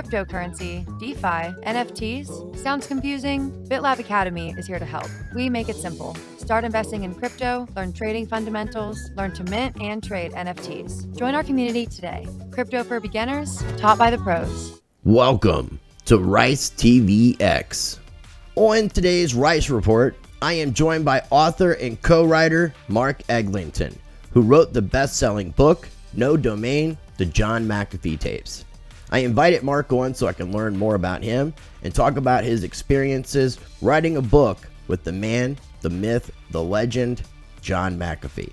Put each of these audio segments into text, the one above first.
cryptocurrency, DeFi, NFTs? Sounds confusing? BitLab Academy is here to help. We make it simple. Start investing in crypto, learn trading fundamentals, learn to mint and trade NFTs. Join our community today. Crypto for beginners, taught by the pros. Welcome to Rice TVX. On today's Rice Report, I am joined by author and co-writer Mark Eglinton, who wrote the best-selling book, No Domain, The John McAfee Tapes. I invited Mark on so I can learn more about him and talk about his experiences writing a book with the man, the myth, the legend, John McAfee.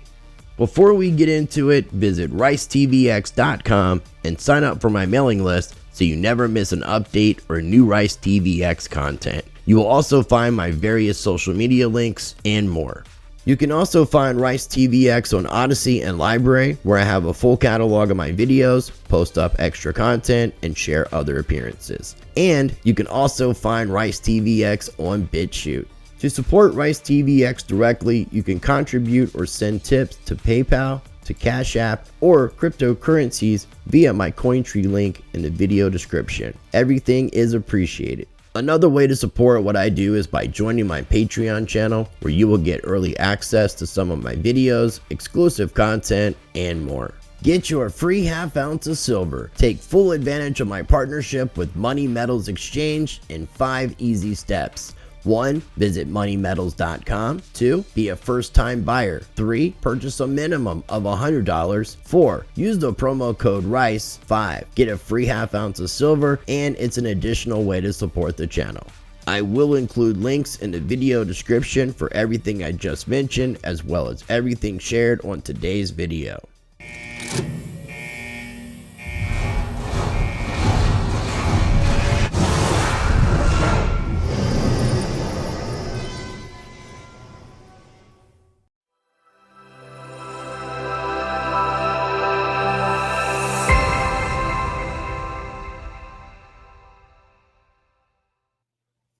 Before we get into it, visit ricetvx.com and sign up for my mailing list so you never miss an update or new Rice TVX content. You will also find my various social media links and more. You can also find Rice TVX on Odyssey and Library, where I have a full catalog of my videos, post up extra content, and share other appearances. And you can also find Rice TVX on BitChute. To support Rice TVX directly, you can contribute or send tips to PayPal, to Cash App, or cryptocurrencies via my Cointree link in the video description. Everything is appreciated. Another way to support what I do is by joining my Patreon channel, where you will get early access to some of my videos, exclusive content, and more. Get your free half ounce of silver. Take full advantage of my partnership with Money Metals Exchange in 5 easy steps. 1. Visit moneymetals.com. 2. Be a first-time buyer. 3. Purchase a minimum of $100. 4. Use the promo code RICE. 5. Get a free half ounce of silver, and it's an additional way to support the channel. I will include links in the video description for everything I just mentioned, as well as everything shared on today's video.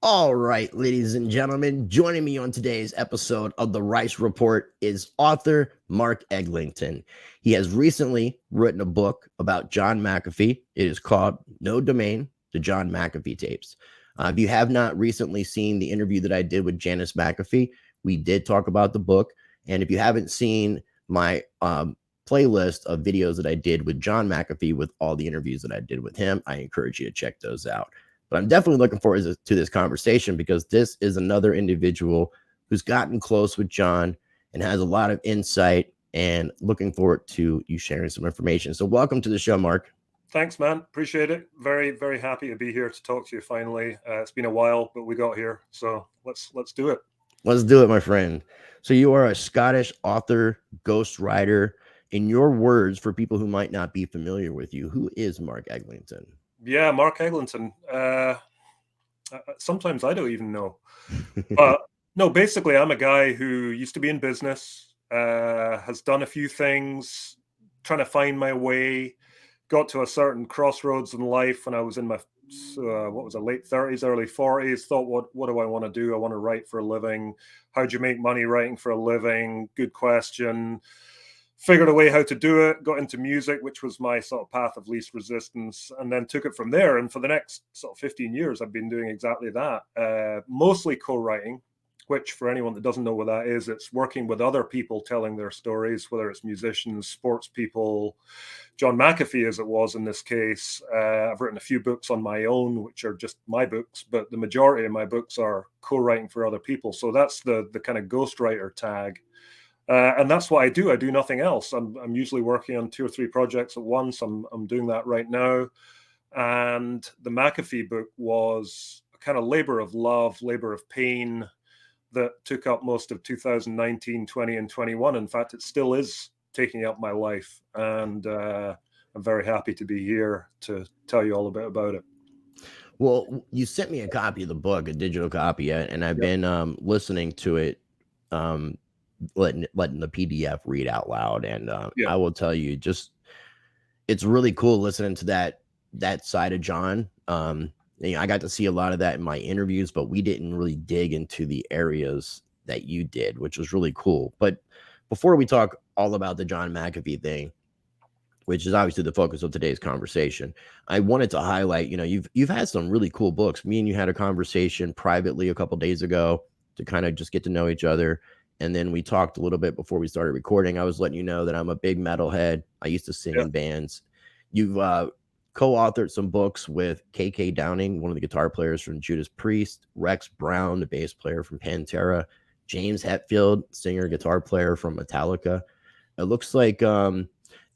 All right, ladies and gentlemen, joining me on today's episode of the Rice Report is author Mark Eglinton. He has recently written a book about John McAfee. It is called No Domain, The John McAfee Tapes. If you have not recently seen the interview that I did with Janice McAfee, we did talk about the book. And if you haven't seen my playlist of videos that I did with John McAfee with all the interviews that I did with him, I encourage you to check those out. But I'm definitely looking forward to this conversation because this is another individual who's gotten close with John and has a lot of insight, and looking forward to you sharing some information. So welcome to the show, Mark. Thanks, man. Appreciate it. Very, very happy to be here to talk to you finally. It's been a while, but we got here. So let's do it. Let's do it, my friend. So you are a Scottish author, ghostwriter. In your words, for people who might not be familiar with you, who is Mark Eglinton? Yeah, Mark Eglinton. Sometimes I don't even know. But no, basically, I'm a guy who used to be in business, has done a few things, trying to find my way, got to a certain crossroads in life when I was in my, late 30s, early 40s, thought, what do I want to do? I want to write for a living. How'd you make money writing for a living? Good question. Figured a way how to do it, got into music, which was my sort of path of least resistance, and then took it from there. And for the next sort of 15 years, I've been doing exactly that, mostly co-writing, which for anyone that doesn't know what that is, it's working with other people telling their stories, whether it's musicians, sports people, John McAfee as it was in this case. I've written a few books on my own, which are just my books, but the majority of my books are co-writing for other people. So that's the kind of ghostwriter tag. And that's what I do. I do nothing else. I'm usually working on 2 or 3 projects at once. I'm doing that right now. And the McAfee book was a kind of labor of love, labor of pain that took up most of 2019, 20, and 21. In fact, it still is taking up my life. And I'm very happy to be here to tell you all a bit about it. Well, you sent me a copy of the book, a digital copy, and I've been listening to it, letting the PDF read out loud, and I will tell you, just it's really cool listening to that side of John. I got to see a lot of that in my interviews, but we didn't really dig into the areas that you did, which was really cool. But before we talk all about the John McAfee thing, which is obviously the focus of today's conversation. I wanted to highlight, you've had some really cool books. Me and you had a conversation privately a couple days ago to kind of just get to know each other. And then we talked a little bit before we started recording. I was letting you know that I'm a big metalhead. I used to sing in bands. You've co-authored some books with KK Downing, one of the guitar players from Judas Priest, Rex Brown, the bass player from Pantera, James Hetfield, singer, guitar player from Metallica. It looks like Adam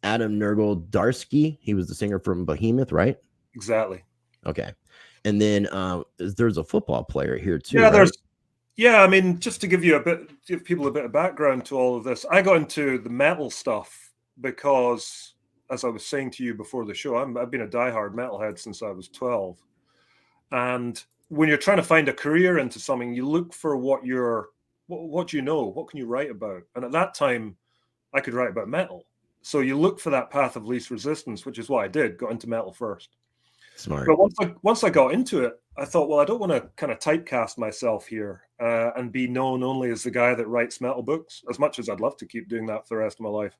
Nergal-Darsky, he was the singer from Behemoth, right? Exactly. Okay. And then there's a football player here too. Yeah, right? I mean, just to give people a bit of background to all of this, I got into the metal stuff because, as I was saying to you before the show, I've been a diehard metalhead since I was 12. And when you're trying to find a career into something, you look for what do you know? What can you write about? And at that time, I could write about metal. So you look for that path of least resistance, which is what I did, got into metal first. Smart. But once I got into it, I thought, well, I don't want to kind of typecast myself here and be known only as the guy that writes metal books, as much as I'd love to keep doing that for the rest of my life.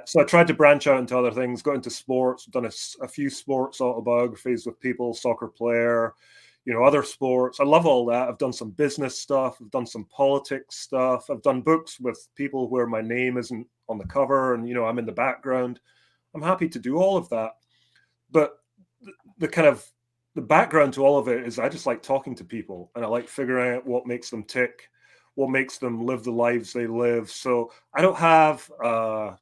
So I tried to branch out into other things, got into sports, done a few sports autobiographies with people, soccer player, other sports. I love all that. I've done some business stuff. I've done some politics stuff. I've done books with people where my name isn't on the cover and, I'm in the background. I'm happy to do all of that. But the background to all of it is I just like talking to people and I like figuring out what makes them tick, what makes them live the lives they live. So I don't have, a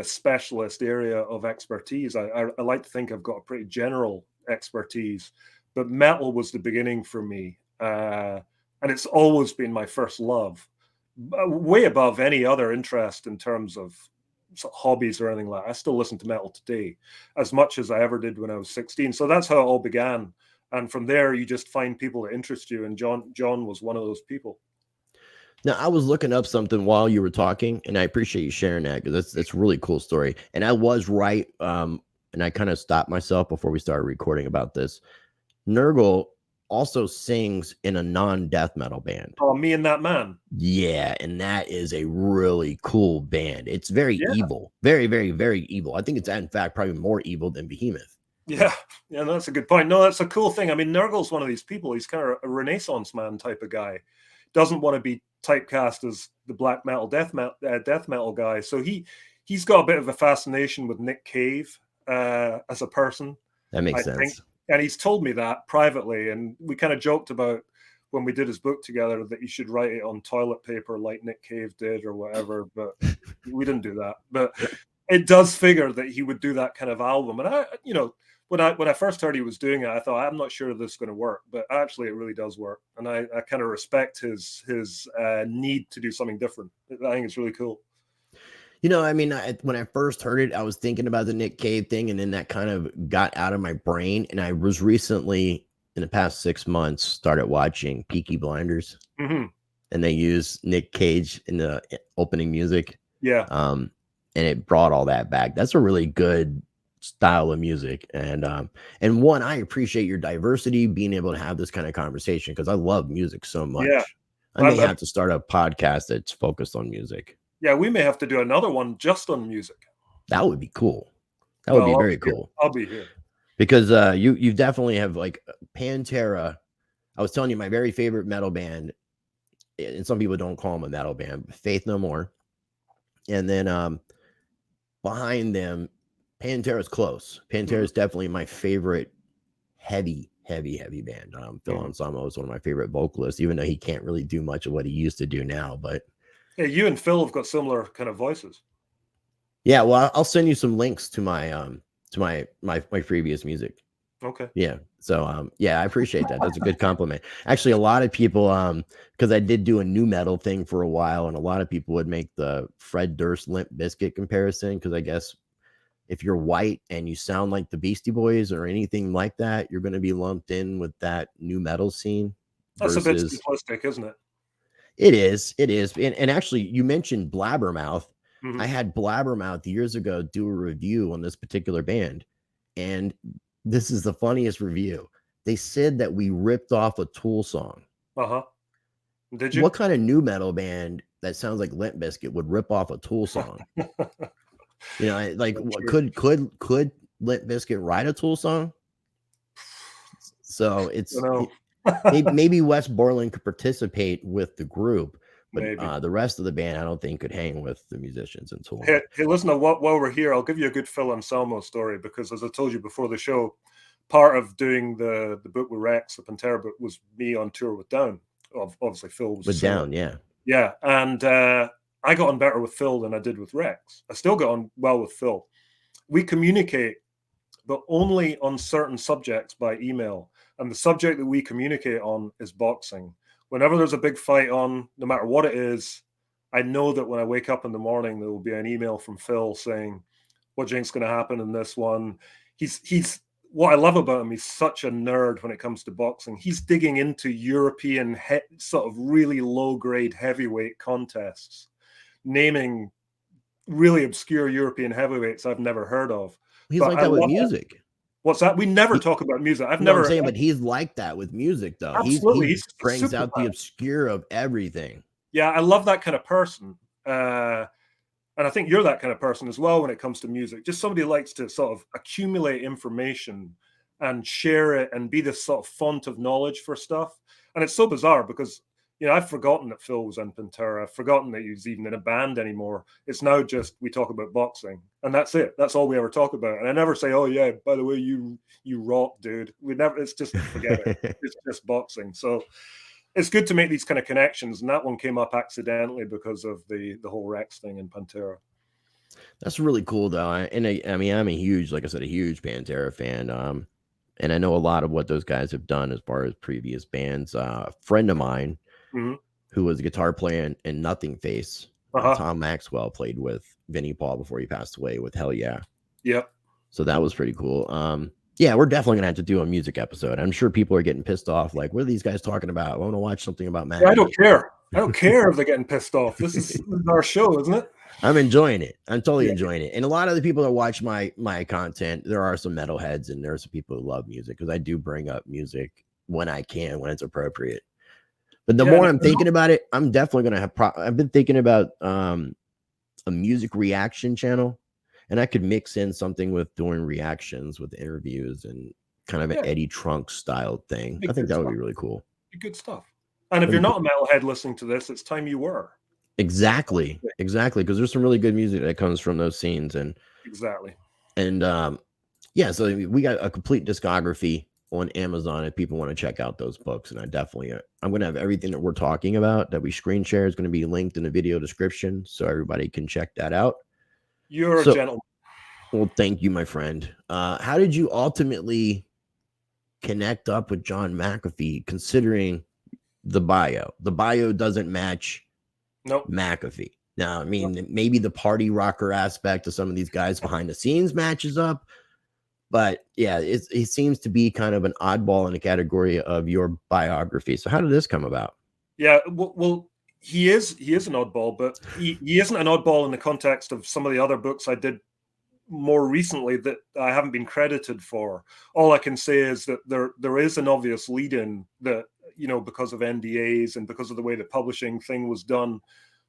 specialist area of expertise. I like to think I've got a pretty general expertise, but metal was the beginning for me. And it's always been my first love, way above any other interest in terms of hobbies or anything like that. I still listen to metal today as much as I ever did when I was 16. So that's how it all began. And from there, you just find people that interest you. And John was one of those people. Now, I was looking up something while you were talking, and I appreciate you sharing that because that's a really cool story. And I was right. And I kind of stopped myself before we started recording about this. Nergal also sings in a non-death metal band. Oh, Me and That Man. Yeah, and that is a really cool band. It's very evil. Very, very, very evil. I think it's, in fact, probably more evil than Behemoth. Yeah, that's a good point. No, that's a cool thing. I mean, Nergal's one of these people. He's kind of a Renaissance man type of guy. Doesn't want to be typecast as the black metal, death metal guy. So he's got a bit of a fascination with Nick Cave as a person. That makes sense. Think. And he's told me that privately. And we kind of joked about when we did his book together that he should write it on toilet paper like Nick Cave did or whatever. But we didn't do that. But it does figure that he would do that kind of album. And when I first heard he was doing it, I thought, I'm not sure this is going to work. But actually, it really does work. And I kind of respect his need to do something different. I think it's really cool. I mean, when I first heard it, I was thinking about the Nick Cave thing, and then that kind of got out of my brain. And I was recently, in the past 6 months, started watching Peaky Blinders, and they use Nick Cage in the opening music. Yeah. And it brought all that back. That's a really good style of music. And one, I appreciate your diversity, being able to have this kind of conversation because I love music so much. Yeah. I may have to start a podcast that's focused on music. Yeah, we may have to do another one just on music. That would be cool. That would be very cool. I'll be here. Because you definitely have like Pantera. I was telling you my very favorite metal band, and some people don't call them a metal band, Faith No More. And then behind them, Pantera's close. Pantera is definitely my favorite heavy band. Phil Anselmo is one of my favorite vocalists, even though he can't really do much of what he used to do now. But yeah, you and Phil have got similar kind of voices. Yeah, well, I'll send you some links to my previous music. Okay. Yeah. So yeah, I appreciate that. That's a good compliment. Actually, a lot of people because I did do a new metal thing for a while, and a lot of people would make the Fred Durst Limp Bizkit comparison because I guess if you're white and you sound like the Beastie Boys or anything like that, you're going to be lumped in with that new metal scene. That's a bit simplistic, isn't it? It is. And actually, you mentioned Blabbermouth. I had Blabbermouth years ago do a review on this particular band, and this is the funniest review. They said that we ripped off a Tool song. Did you? What kind of new metal band that sounds like Limp Bizkit would rip off a Tool song? You know, like I'm what sure. could Limp Bizkit write a Tool song? So You it's know, maybe Wes Borland could participate with the group, but maybe. the rest of the band I don't think could hang with the musicians in Tool. Hey, listen, while we're here, I'll give you a good Phil Anselmo story because, as I told you before the show, part of doing the book with Rex, the Pantera book, was me on tour with Down. Obviously, Phil was a With singer. Down, yeah. Yeah, and I got on better with Phil than I did with Rex. I still got on well with Phil. We communicate, but only on certain subjects by email. And the subject that we communicate on is boxing. Whenever there's a big fight on, no matter what it is, I know that when I wake up in the morning, there will be an email from Phil saying, what do you think's going to happen in this one? He's what I love about him. He's such a nerd when it comes to boxing. He's digging into European sort of really low grade heavyweight contests, naming really obscure European heavyweights I've never heard of. He's But like I that with love that. music. What's that? We never He, talk about music. I've no, I'm never saying, but he's like that with music, though. absolutely. He He's a brings super out the fan. obscure of everything. Yeah, I love that kind of person. And I think you're that kind of person as well when it comes to music. Just somebody who likes to sort of accumulate information and share it and be this sort of font of knowledge for stuff. And it's so bizarre because, you know, I've forgotten that Phil was in Pantera. I've forgotten that he's even in a band anymore. It's now just we talk about boxing, and that's it. That's all we ever talk about. And I never say, "Oh yeah, by the way, you rock, dude." We never. It's just forget it. It's just boxing. So it's good to make these kind of connections, and that one came up accidentally because of the whole Rex thing in Pantera. That's really cool, though. I mean, I'm a huge, like I said, a huge Pantera fan. And I know a lot of what those guys have done as far as previous bands. A friend of mine Mm-hmm. who was a guitar player in Nothing Face, Uh-huh. Tom Maxwell, played with Vinnie Paul before he passed away with Hell Yeah. Yep. So that was pretty cool. Yeah, we're definitely gonna have to do a music episode. I'm sure people are getting pissed off. Like, what are these guys talking about? I want to watch something about Mac. I don't care. I don't care if they're getting pissed off. This is our show, isn't it? I'm enjoying it. I'm totally enjoying it. And a lot of the people that watch my content, there are some metalheads and there's some people who love music because I do bring up music when I can, when it's appropriate. But the more I'm thinking about it, I'm definitely gonna have. I've been thinking about a music reaction channel, and I could mix in something with doing reactions with interviews and kind of an Eddie Trunk style thing. I think that would be really cool. Good stuff. And if you're not a metalhead listening to this, it's time you were. Exactly, because there's some really good music that comes from those scenes, and yeah. So we got a complete discography on Amazon if people want to check out those books, and I'm going to have everything that we're talking about that we screen share is going to be linked in the video description, so everybody can check that out. You're a gentleman. Well, thank you, my friend. How did you ultimately connect up with John McAfee, considering the bio? The bio doesn't match McAfee. Now, I mean, maybe the party rocker aspect of some of these guys behind the scenes matches up, but yeah, it seems to be kind of an oddball in the category of your biography. So how did this come about? Yeah, well, he is an oddball, but he isn't an oddball in the context of some of the other books I did more recently that I haven't been credited for. All I can say is that there is an obvious lead in that, you know, because of NDAs and because of the way the publishing thing was done,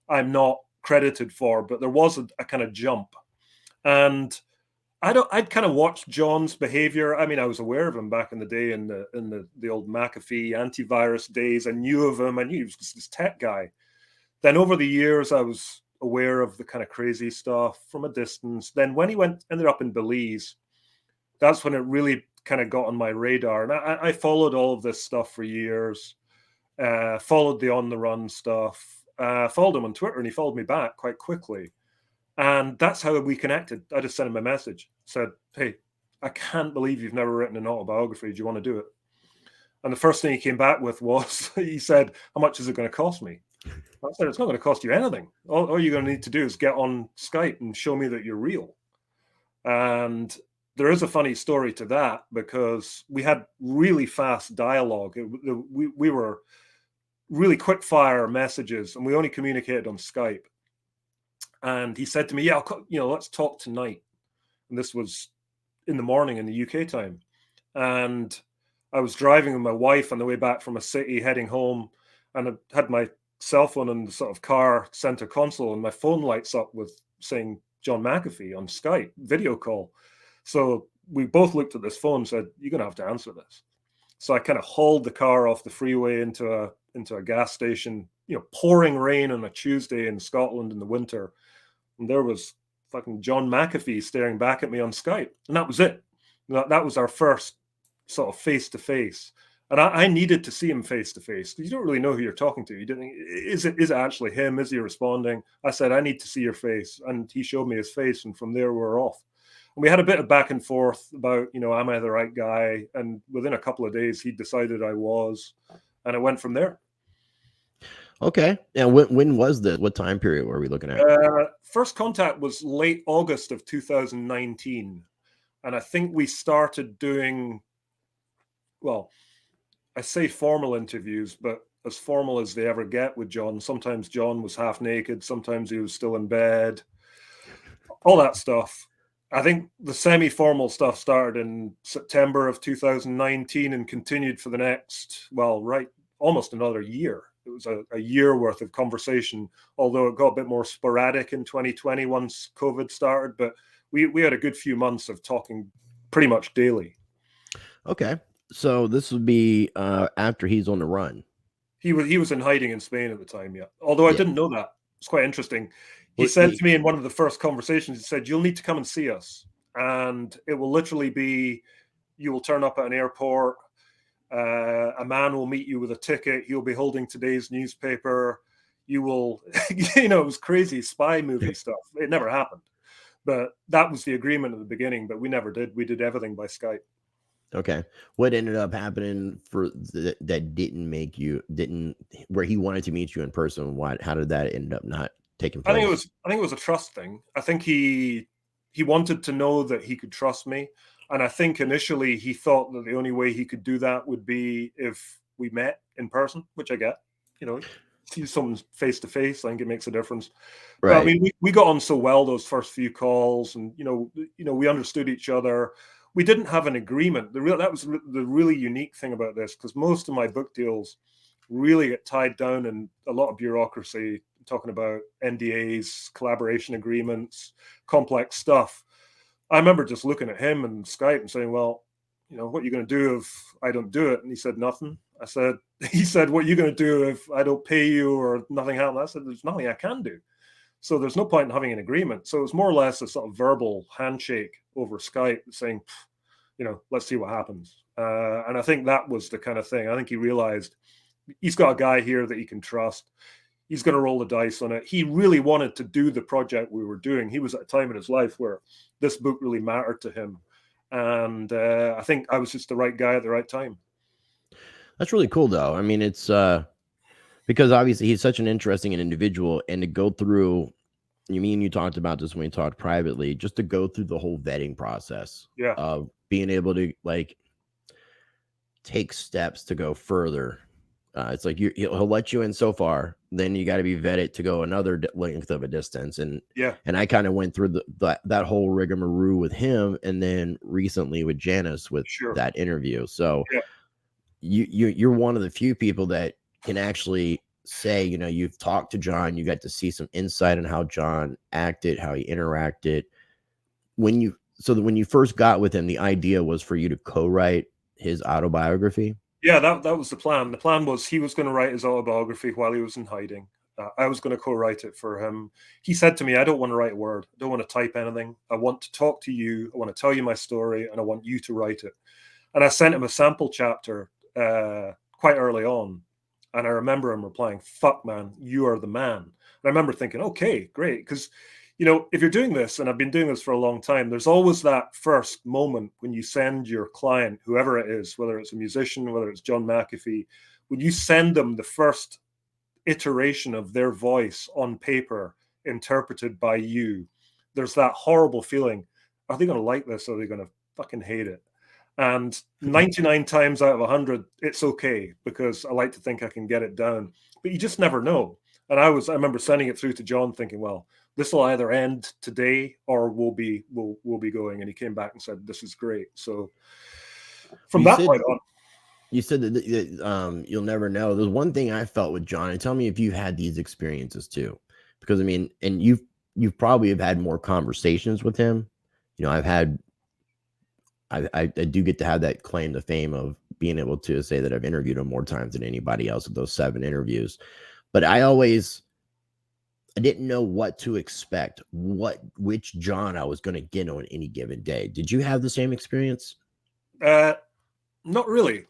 I'm not credited for, but there was a kind of jump. And I'd kind of watched John's behavior. I mean, I was aware of him back in the day in the old McAfee antivirus days. I knew of him. I knew he was this tech guy. Then over the years, I was aware of the kind of crazy stuff from a distance. Then when he ended up in Belize, that's when it really kind of got on my radar. And I followed all of this stuff for years, followed the On the Run stuff, followed him on Twitter, and he followed me back quite quickly. And that's how we connected. I just sent him a message, said, "Hey, I can't believe you've never written an autobiography. Do you want to do it?" And the first thing he came back with was, he said, "How much is it going to cost me?" I said, "It's not going to cost you anything. All you're going to need to do is get on Skype and show me that you're real." And there is a funny story to that because we had really fast dialogue. We were really quick fire messages, and we only communicated on Skype. And he said to me, "Yeah, let's talk tonight." And this was in the morning in the UK time. And I was driving with my wife on the way back from a city heading home, and I had my cell phone in the sort of car center console, and my phone lights up with saying John McAfee on Skype video call. So we both looked at this phone and said, "You're going to have to answer this." So I kind of hauled the car off the freeway into a gas station, pouring rain on a Tuesday in Scotland in the winter. And there was fucking John McAfee staring back at me on Skype. And that was it. That was our first sort of face-to-face. And I needed to see him face-to-face. You don't really know who you're talking to. You didn't. Is it actually him? Is he responding? I said, "I need to see your face." And he showed me his face. And from there, we're off. And we had a bit of back and forth about, am I the right guy? And within a couple of days, he decided I was. And it went from there. Okay. And when was this? What time period were we looking at? First contact was late August of 2019. And I think we started doing, well, I say formal interviews, but as formal as they ever get with John. Sometimes John was half naked. Sometimes he was still in bed. All that stuff. I think the semi-formal stuff started in September of 2019 and continued for the next, almost another year. It was a year worth of conversation, although it got a bit more sporadic in 2020 once COVID started. But we had a good few months of talking pretty much daily. Okay. So this would be after he's on the run. He was in hiding in Spain at the time, yeah. Although I didn't know that. It's quite interesting. He said to me in one of the first conversations, he said, "You'll need to come and see us. And it will literally be, you will turn up at an airport. A man will meet you with a ticket. He'll be holding today's newspaper. You will," it was crazy spy movie stuff. It never happened. But that was the agreement at the beginning, but we never did. We did everything by Skype. Okay. What ended up happening for that didn't where he wanted to meet you in person? How did that end up not taking place? I think it was a trust thing. I think he wanted to know that he could trust me. And I think initially he thought that the only way he could do that would be if we met in person, which I get. See someone face to face, I think it makes a difference. Right. But, I mean, we got on so well those first few calls, and we understood each other. We didn't have an agreement. That was the really unique thing about this, because most of my book deals really get tied down in a lot of bureaucracy, talking about NDAs, collaboration agreements, complex stuff. I remember just looking at him and Skype and saying, "Well, what are you going to do if I don't do it?" And he said, "Nothing." He said, "What are you going to do if I don't pay you or nothing happens?" I said, "There's nothing I can do." So there's no point in having an agreement. So it was more or less a sort of verbal handshake over Skype saying, "Let's see what happens." And I think that was the kind of thing. I think he realized he's got a guy here that he can trust. He's going to roll the dice on it. He really wanted to do the project we were doing. He was at a time in his life where this book really mattered to him. And I think I was just the right guy at the right time. That's really cool, though. I mean, it's because obviously he's such an interesting individual, and to go through, you talked about this when we talked privately, just to go through the whole vetting process of being able to take steps to go further. It's like he'll let you in so far, then you got to be vetted to go another length of a distance. And I kind of went through that whole rigmarole with him, and then recently with Janice with that interview. So you're one of the few people that can actually say, you've talked to John, you got to see some insight on how John acted, how he interacted. When you first got with him, the idea was for you to co-write his autobiography. Yeah, that was the plan. The plan was he was going to write his autobiography while he was in hiding. I was going to co-write it for him. He said to me, "I don't want to write a word. I don't want to type anything. I want to talk to you. I want to tell you my story, and I want you to write it." And I sent him a sample chapter quite early on. And I remember him replying, "Fuck, man, you are the man." And I remember thinking, okay, great. Because, if you're doing this, and I've been doing this for a long time, there's always that first moment when you send your client, whoever it is, whether it's a musician, whether it's John McAfee, when you send them the first iteration of their voice on paper, interpreted by you, there's that horrible feeling. Are they going to like this, or are they going to fucking hate it? And 99 times out of 100, it's okay, because I like to think I can get it down. But you just never know. And I remember sending it through to John thinking, well, this will either end today or we'll be going. And he came back and said, "This is great." So from that point on. You said that you'll never know. There's one thing I felt with John, and tell me if you had these experiences too. Because I mean, and you probably have had more conversations with him. You know, I do get to have that claim to fame of being able to say that I've interviewed him more times than anybody else with those 7 interviews. But I didn't know what to expect, which John I was going to get on any given day. Did you have the same experience? Not really.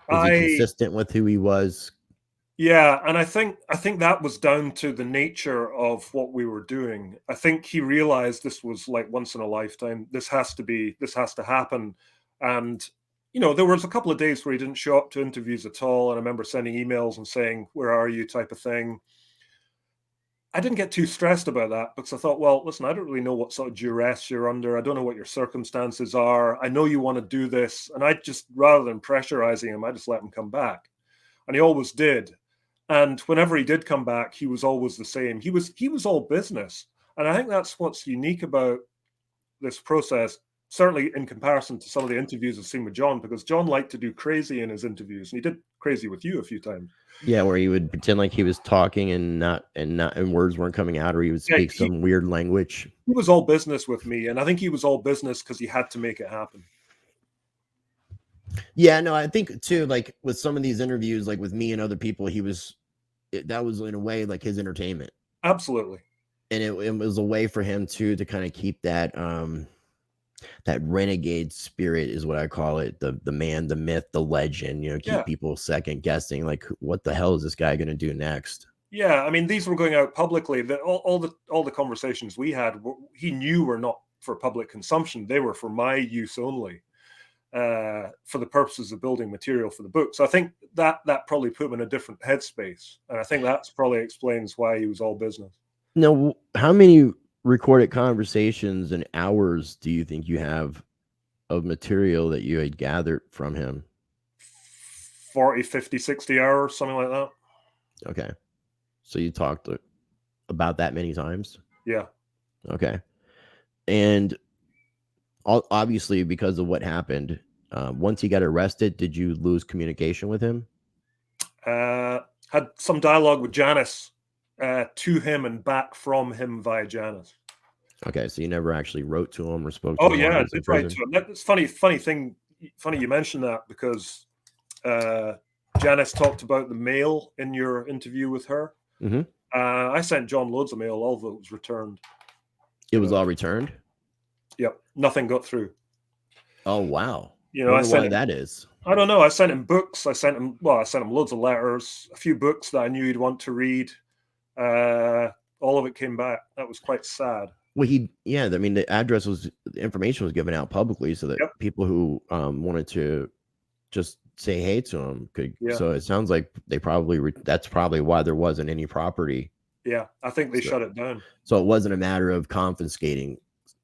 Was he consistent with who he was? Yeah, and I think that was down to the nature of what we were doing. I think he realized this was like once in a lifetime. This has to happen. And there was a couple of days where he didn't show up to interviews at all. And I remember sending emails and saying, "Where are you?" type of thing. I didn't get too stressed about that because I thought, well, listen, I don't really know what sort of duress you're under. I don't know what your circumstances are. I know you want to do this. And I just, rather than pressurizing him, I just let him come back. And he always did. And whenever he did come back, he was always the same. He was all business. And I think that's what's unique about this process, certainly in comparison to some of the interviews I've seen with John, because John liked to do crazy in his interviews. And he did crazy with you a few times. Yeah, where he would pretend like he was talking and words weren't coming out, or he would speak some weird language. He was all business with me, and I think he was all business because he had to make it happen. Yeah, no, I think too, like with some of these interviews, like with me and other people, that was in a way like his entertainment. Absolutely. And it was a way for him too to kind of keep that that renegade spirit, is what I call it, the man, the myth, the legend, keep people second guessing, like what the hell is this guy going to do next? Yeah, I mean, these were going out publicly. All the conversations we had, he knew were not for public consumption. They were for my use only, for the purposes of building material for the book. So I think that probably put him in a different headspace, and I think that's probably explains why he was all business. Now, how many recorded conversations and hours do you think you have of material that you had gathered from him? 40, 50, 60 hours, something like that. Okay. So you talked about that many times? Yeah. Okay. And obviously, because of what happened, once he got arrested, did you lose communication with him? Had some dialogue with Janice, to him and back from him via Janice. Okay, so you never actually wrote to him or spoke to him? Oh yeah, I did write to him. That's funny thing. Funny you mentioned that, because Janice talked about the mail in your interview with her. Mm-hmm. I sent John loads of mail. All of it was returned. It was all returned? Yep, nothing got through. Oh wow! I sent why that is. I don't know. I sent him books. I sent him loads of letters, a few books that I knew he'd want to read. All of it came back. That was quite sad. Well, I mean, the information was given out publicly so that people who wanted to just say hey to him could. Yeah. So it sounds like that's probably why there wasn't any property. Yeah, I think they shut it down. So it wasn't a matter of confiscating.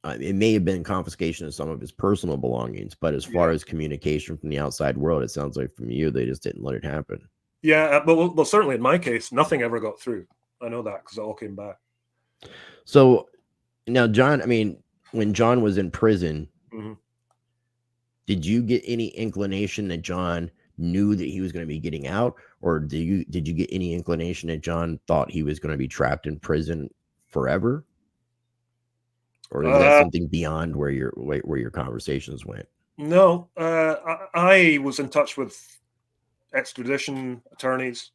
It may have been confiscation of some of his personal belongings, but as far as communication from the outside world, it sounds like from you, they just didn't let it happen. Yeah, well, certainly in my case, nothing ever got through. I know that because it all came back. So now, John, I mean, when John was in prison, mm-hmm. Did you get any inclination that John knew that he was going to be getting out, or did you get any inclination that John thought he was going to be trapped in prison forever? Or is that something beyond where your conversations went? No, I was in touch with extradition attorneys.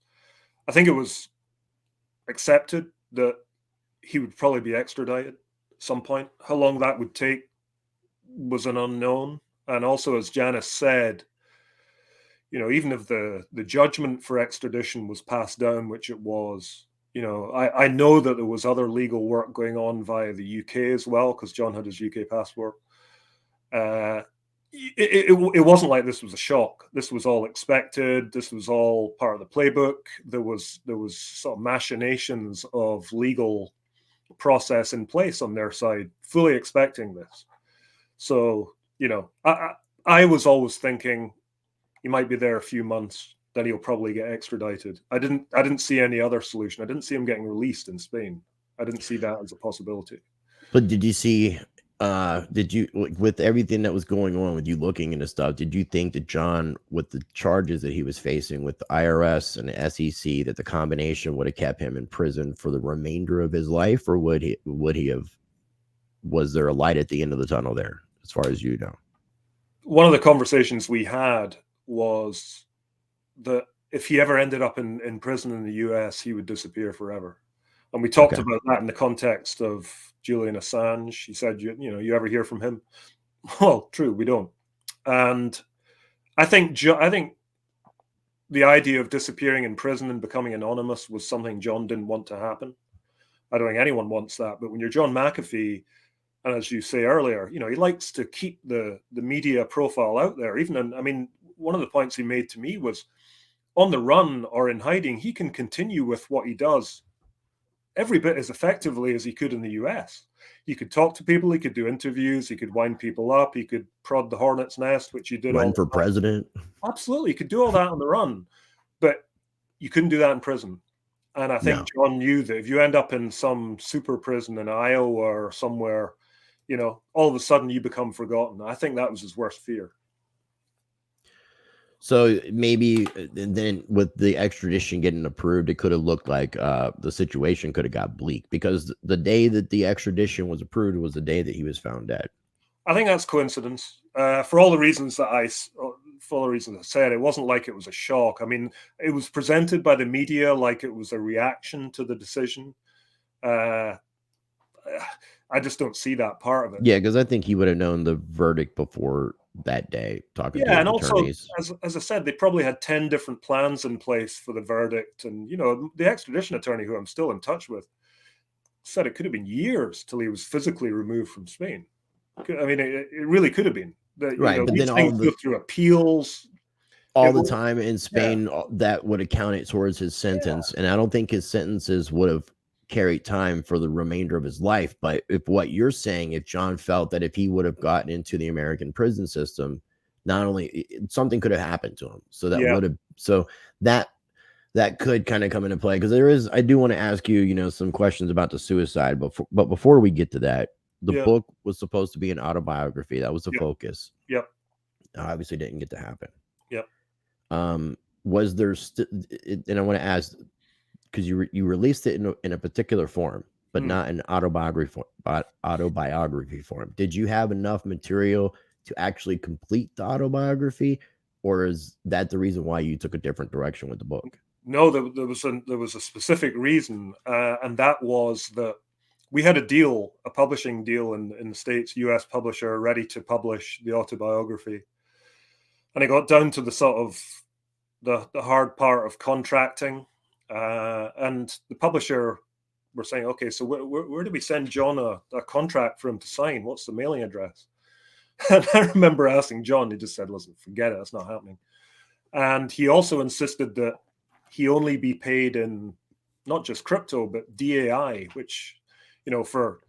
I think it was accepted that he would probably be extradited at some point. How long that would take was an unknown. And also, as Janice said, even if the judgment for extradition was passed down, which it was, I know that there was other legal work going on via the UK as well, because John had his UK passport. It wasn't like this was a shock. This was all expected. This was all part of the playbook. There was sort of machinations of legal process in place on their side, fully expecting this. So, I was always thinking he might be there a few months, then he'll probably get extradited. I didn't see any other solution. I didn't see him getting released in Spain. I didn't see that as a possibility. But did you see Did you, with everything that was going on with you looking into stuff, did you think that John, with the charges that he was facing with the IRS and the SEC, that the combination would have kept him in prison for the remainder of his life, or would he have, was there a light at the end of the tunnel there, as far as you know? One of the conversations we had was that if he ever ended up in prison in the US, he would disappear forever. And we talked Okay. about that in the context of Julian Assange. He said, you ever hear from him? Well, true, we don't. And I think the idea of disappearing in prison and becoming anonymous was something John didn't want to happen. I don't think anyone wants that. But when you're John McAfee, and as you say earlier, he likes to keep the media profile out there. One of the points he made to me was, on the run or in hiding, he can continue with what he does every bit as effectively as he could in the US. He could talk to people, he could do interviews, he could wind people up, he could prod the hornet's nest, which he did all Run the for time. president? Absolutely, he could do all that on the run, but you couldn't do that in prison. And I think No. John knew that if you end up in some super prison in Iowa or somewhere, all of a sudden you become forgotten. I think that was his worst fear. So maybe then with the extradition getting approved, it could have looked like the situation could have got bleak, because the day that the extradition was approved was the day that he was found dead. I think that's coincidence. For all the reasons that I said, it wasn't like it was a shock. I mean, it was presented by the media like it was a reaction to the decision. I just don't see that part of it. Yeah, because I think he would have known the verdict before that day, talking to Yeah, his and also, attorneys. as I said, they probably had 10 different plans in place for the verdict. And, the extradition attorney, who I'm still in touch with, said it could have been years till he was physically removed from Spain. I mean, it really could have been. Right, but These then things go through appeals. all the time in Spain, that would have counted towards his Yeah. sentence. And I don't think his sentences would have carried time for the remainder of his life. But if what you're saying, if John felt that if he would have gotten into the American prison system, not only something could have happened to him, so that Yeah. would have, so that could kind of come into play. Because I do want to ask you, some questions about the suicide, but before we get to that, the Yeah. book was supposed to be an autobiography. That was the Yep. focus. Yep. Obviously didn't get to happen. Yep. Was there and I want to ask, because you released it in a particular form, but not an autobiography form. Did you have enough material to actually complete the autobiography, or is that the reason why you took a different direction with the book? No, there was a specific reason, and that was that we had a publishing deal in the States, US publisher, ready to publish the autobiography. And it got down to the sort of the hard part of contracting. And the publisher were saying, okay, so where do we send John a contract for him to sign? What's the mailing address? And I remember asking John, he just said, listen, forget it, that's not happening. And he also insisted that he only be paid in not just crypto, but DAI, which, for,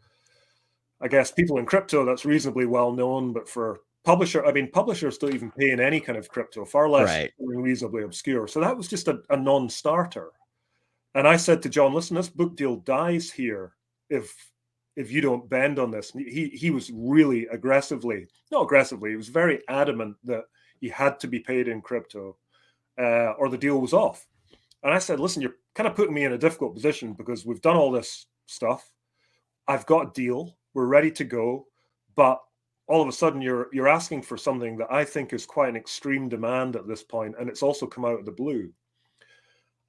I guess, people in crypto, that's reasonably well known, but for publishers don't even pay in any kind of crypto, far less something reasonably obscure. So that was just a non-starter. And I said to John, listen, this book deal dies here if you don't bend on this. And he was really he was very adamant that he had to be paid in crypto or the deal was off. And I said, listen, you're kind of putting me in a difficult position because we've done all this stuff. I've got a deal. We're ready to go. But all of a sudden you're asking for something that I think is quite an extreme demand at this point, and it's also come out of the blue.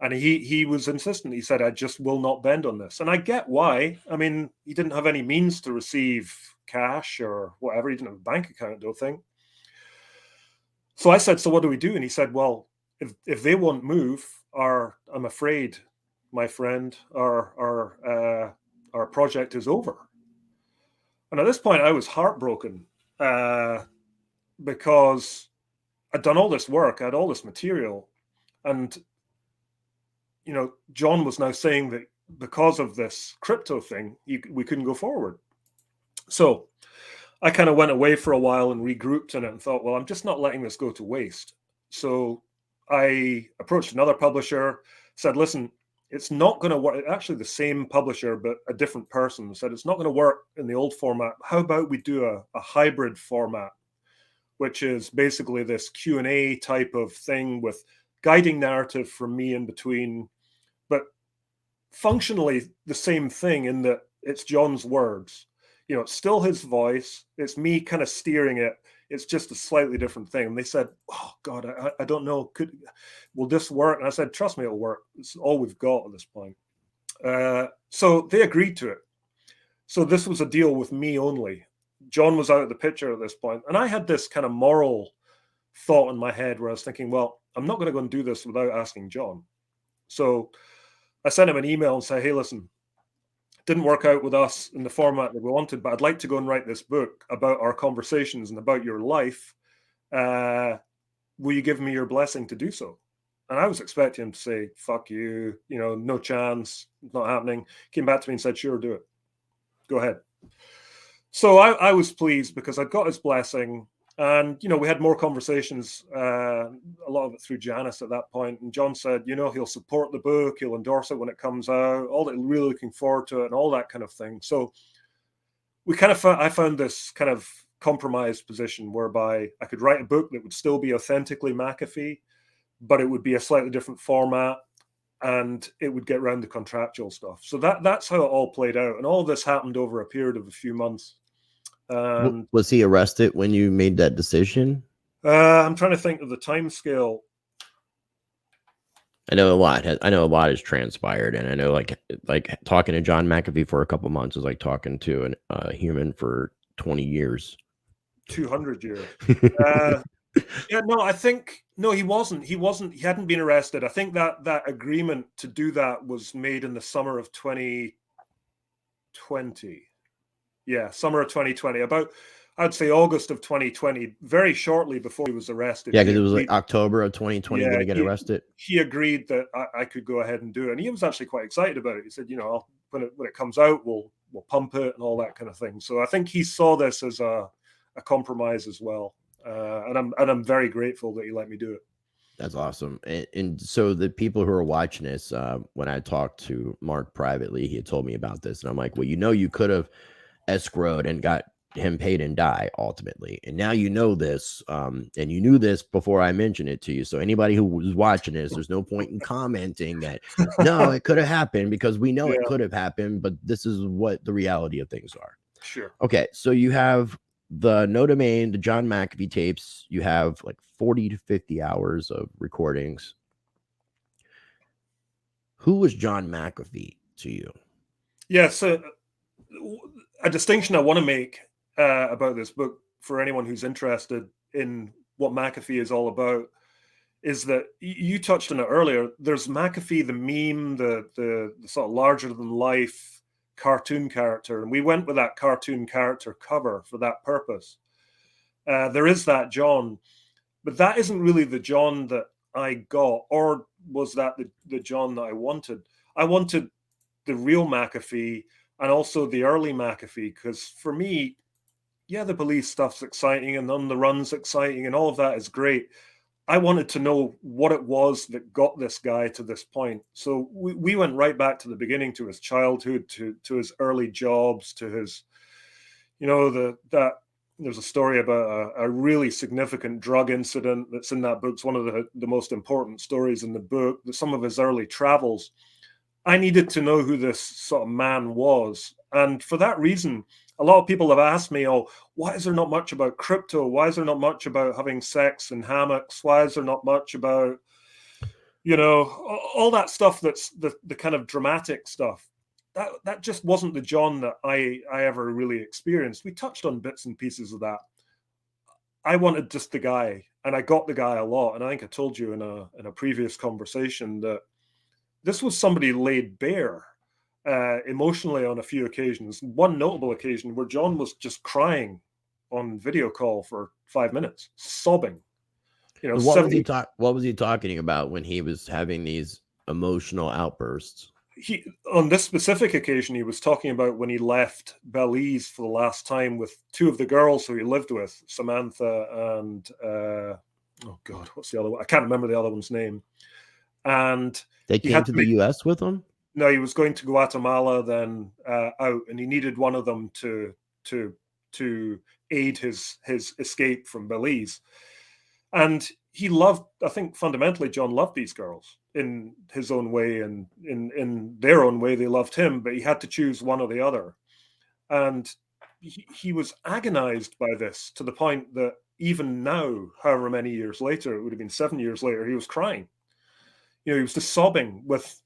And he was insistent. He said, I just will not bend on this. And I get why. I mean, he didn't have any means to receive cash or whatever. He didn't have a bank account, I don't think. So I said, so what do we do? And he said, well, if they won't move, I'm afraid, my friend, our project is over. And at this point, I was heartbroken because I'd done all this work, I had all this material, and John was now saying that because of this crypto thing, we couldn't go forward. So I kind of went away for a while and regrouped in it and thought, well, I'm just not letting this go to waste. So I approached another publisher, said, listen, it's not going to work. Actually, the same publisher, but a different person said it's not going to work in the old format. How about we do a hybrid format, which is basically this Q&A type of thing with guiding narrative from me in between, but functionally the same thing in that it's John's words. You know, it's still his voice. It's me kind of steering it. It's just a slightly different thing. And they said, oh, God, I don't know. Will this work? And I said, trust me, it'll work. It's all we've got at this point. So they agreed to it. So this was a deal with me only. John was out of the picture at this point. And I had this kind of moral thought in my head where I was thinking, well, I'm not going to go and do this without asking John. So I sent him an email and said, hey, listen, didn't work out with us in the format that we wanted, but I'd like to go and write this book about our conversations and about your life. Will you give me your blessing to do so? And I was expecting him to say, fuck you, you know, no chance, it's not happening. Came back to me and said, sure, do it. Go ahead. So I was pleased because I got his blessing. And, you know, we had more conversations, a lot of it through Janice at that point. And John said, you know, he'll support the book, he'll endorse it when it comes out, all that, really looking forward to it and all that kind of thing. So we kind of, I found this kind of compromised position whereby I could write a book that would still be authentically McAfee, but it would be a slightly different format and it would get around the contractual stuff. So that's how it all played out. And all this happened over a period of a few months. Was he arrested when you made that decision? I'm trying to think of the time scale. I know a lot. I know a lot has transpired, and I know like talking to John McAfee for a couple months is like talking to a human for 20 years, 200 years. Yeah, no, I think no, he wasn't. He hadn't been arrested. I think that agreement to do that was made in the summer of 2020. Yeah, summer of 2020, about, I'd say August of 2020, very shortly before he was arrested. Yeah, because it was like October of 2020 yeah, when he got arrested. He agreed that I could go ahead and do it. And he was actually quite excited about it. He said, you know, when it comes out, we'll pump it and all that kind of thing. So I think he saw this as a compromise as well. And I'm very grateful that he let me do it. That's awesome. And so the people who are watching this, when I talked to Mark privately, he had told me about this. And I'm like, well, you know, you could have escrowed and got him paid and die ultimately, and now you know this, and you knew this before I mentioned it to you. So anybody who was watching this, there's no point in commenting that no, it could have happened, because we know it could have happened, but this is what the reality of things are. Sure. Okay, so you have the No Domain, the John McAfee tapes. You have like 40 to 50 hours of recordings. Who was John McAfee to you? Yeah, so a distinction I want to make about this book for anyone who's interested in what McAfee is all about is that you touched on it earlier. There's McAfee, the meme, the sort of larger than life cartoon character, and we went with that cartoon character cover for that purpose. There is that John, but that isn't really the John that I got, or was that the John that I wanted? I wanted the real McAfee and also the early McAfee, because for me, yeah, the police stuff's exciting and On the Run's exciting and all of that is great. I wanted to know what it was that got this guy to this point. So we went right back to the beginning, to his childhood, to his early jobs, to his, you know, there's a story about a really significant drug incident that's in that book. It's one of the most important stories in the book, some of his early travels. I needed to know who this sort of man was. And for that reason, a lot of people have asked me, oh, why is there not much about crypto? Why is there not much about having sex in hammocks? Why is there not much about, you know, all that stuff that's the kind of dramatic stuff? That just wasn't the John that I ever really experienced. We touched on bits and pieces of that. I wanted just the guy, and I got the guy a lot. And I think I told you in a previous conversation that this was somebody laid bare emotionally on a few occasions. One notable occasion where John was just crying on video call for 5 minutes, sobbing. You know, what was he talking about when he was having these emotional outbursts? On this specific occasion, he was talking about when he left Belize for the last time with two of the girls who he lived with, Samantha and oh God, what's the other one? I can't remember the other one's name. And They he came had to to the make, U.S. with him? no, he was going to Guatemala, then out, and he needed one of them to aid his escape from Belize. And he loved, I think fundamentally, John loved these girls in his own way, and in their own way, they loved him, but he had to choose one or the other. And he was agonized by this to the point that even now, however many years later, it would have been 7 years later, he was crying. He was just sobbing with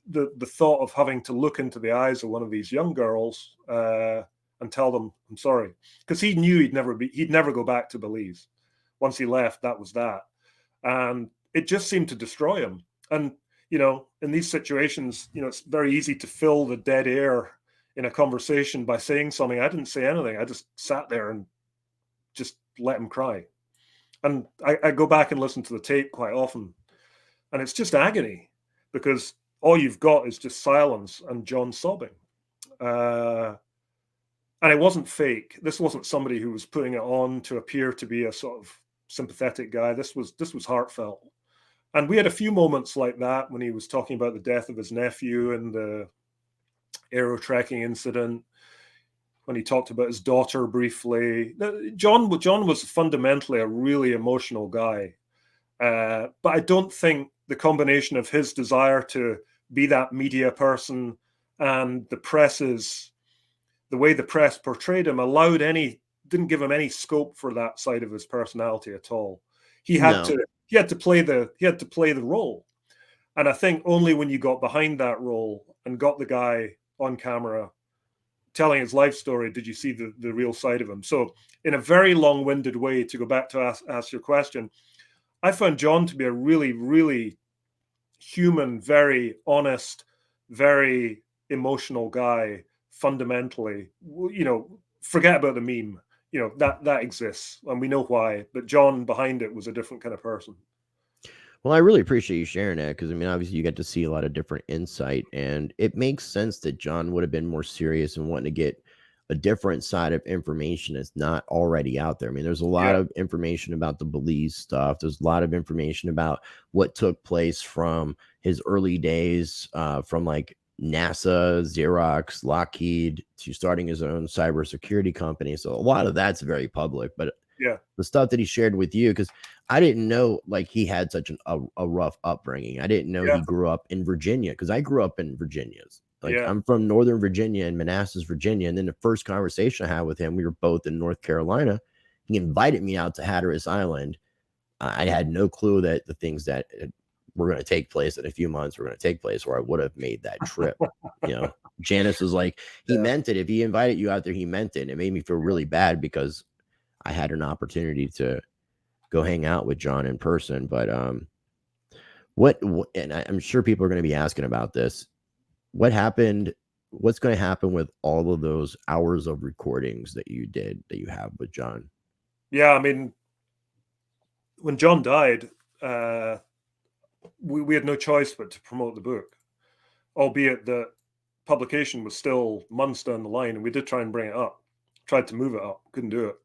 the thought of having to look into the eyes of one of these young girls and tell them, I'm sorry, because he knew he'd never go back to Belize. Once he left, that was that. And it just seemed to destroy him. And, in these situations, it's very easy to fill the dead air in a conversation by saying something. I didn't say anything. I just sat there and just let him cry. And I go back and listen to the tape quite often. And it's just agony, because all you've got is just silence and John sobbing. And it wasn't fake. This wasn't somebody who was putting it on to appear to be a sort of sympathetic guy. This was heartfelt. And we had a few moments like that when he was talking about the death of his nephew and the aero trekking incident, when he talked about his daughter briefly. John was fundamentally a really emotional guy. But I don't think the combination of his desire to be that media person and the way the press portrayed him didn't give him any scope for that side of his personality at all. He had to play the role. And I think only when you got behind that role and got the guy on camera telling his life story did you see the real side of him. So in a very long-winded way, to go back to ask your question, I found John to be a really, really human, very honest, very emotional guy, fundamentally. Forget about the meme. That exists, and we know why. But John behind it was a different kind of person. Well, I really appreciate you sharing that, because, obviously you get to see a lot of different insight, and it makes sense that John would have been more serious and wanting to get a different side of information that's not already out there. There's a lot of information about the Belize stuff. There's a lot of information about what took place from his early days, from like NASA, Xerox, Lockheed, to starting his own cybersecurity company. So a lot of that's very public, but the stuff that he shared with you, because I didn't know like he had such a rough upbringing. I didn't know he grew up in Virginia, because I grew up in Virginia. Like I'm from Northern Virginia, in Manassas, Virginia. And then the first conversation I had with him, we were both in North Carolina. He invited me out to Hatteras Island. I had no clue that the things that were going to take place in a few months were going to take place, or I would have made that trip. Janice was like, he meant it. If he invited you out there, he meant it. And it made me feel really bad, because I had an opportunity to go hang out with John in person. But what and I'm sure people are going to be asking about this. What happened? What's going to happen with all of those hours of recordings that you have with John? Yeah, when John died, we had no choice but to promote the book, albeit that publication was still months down the line, and we did try and bring it up, tried to move it up, couldn't do it.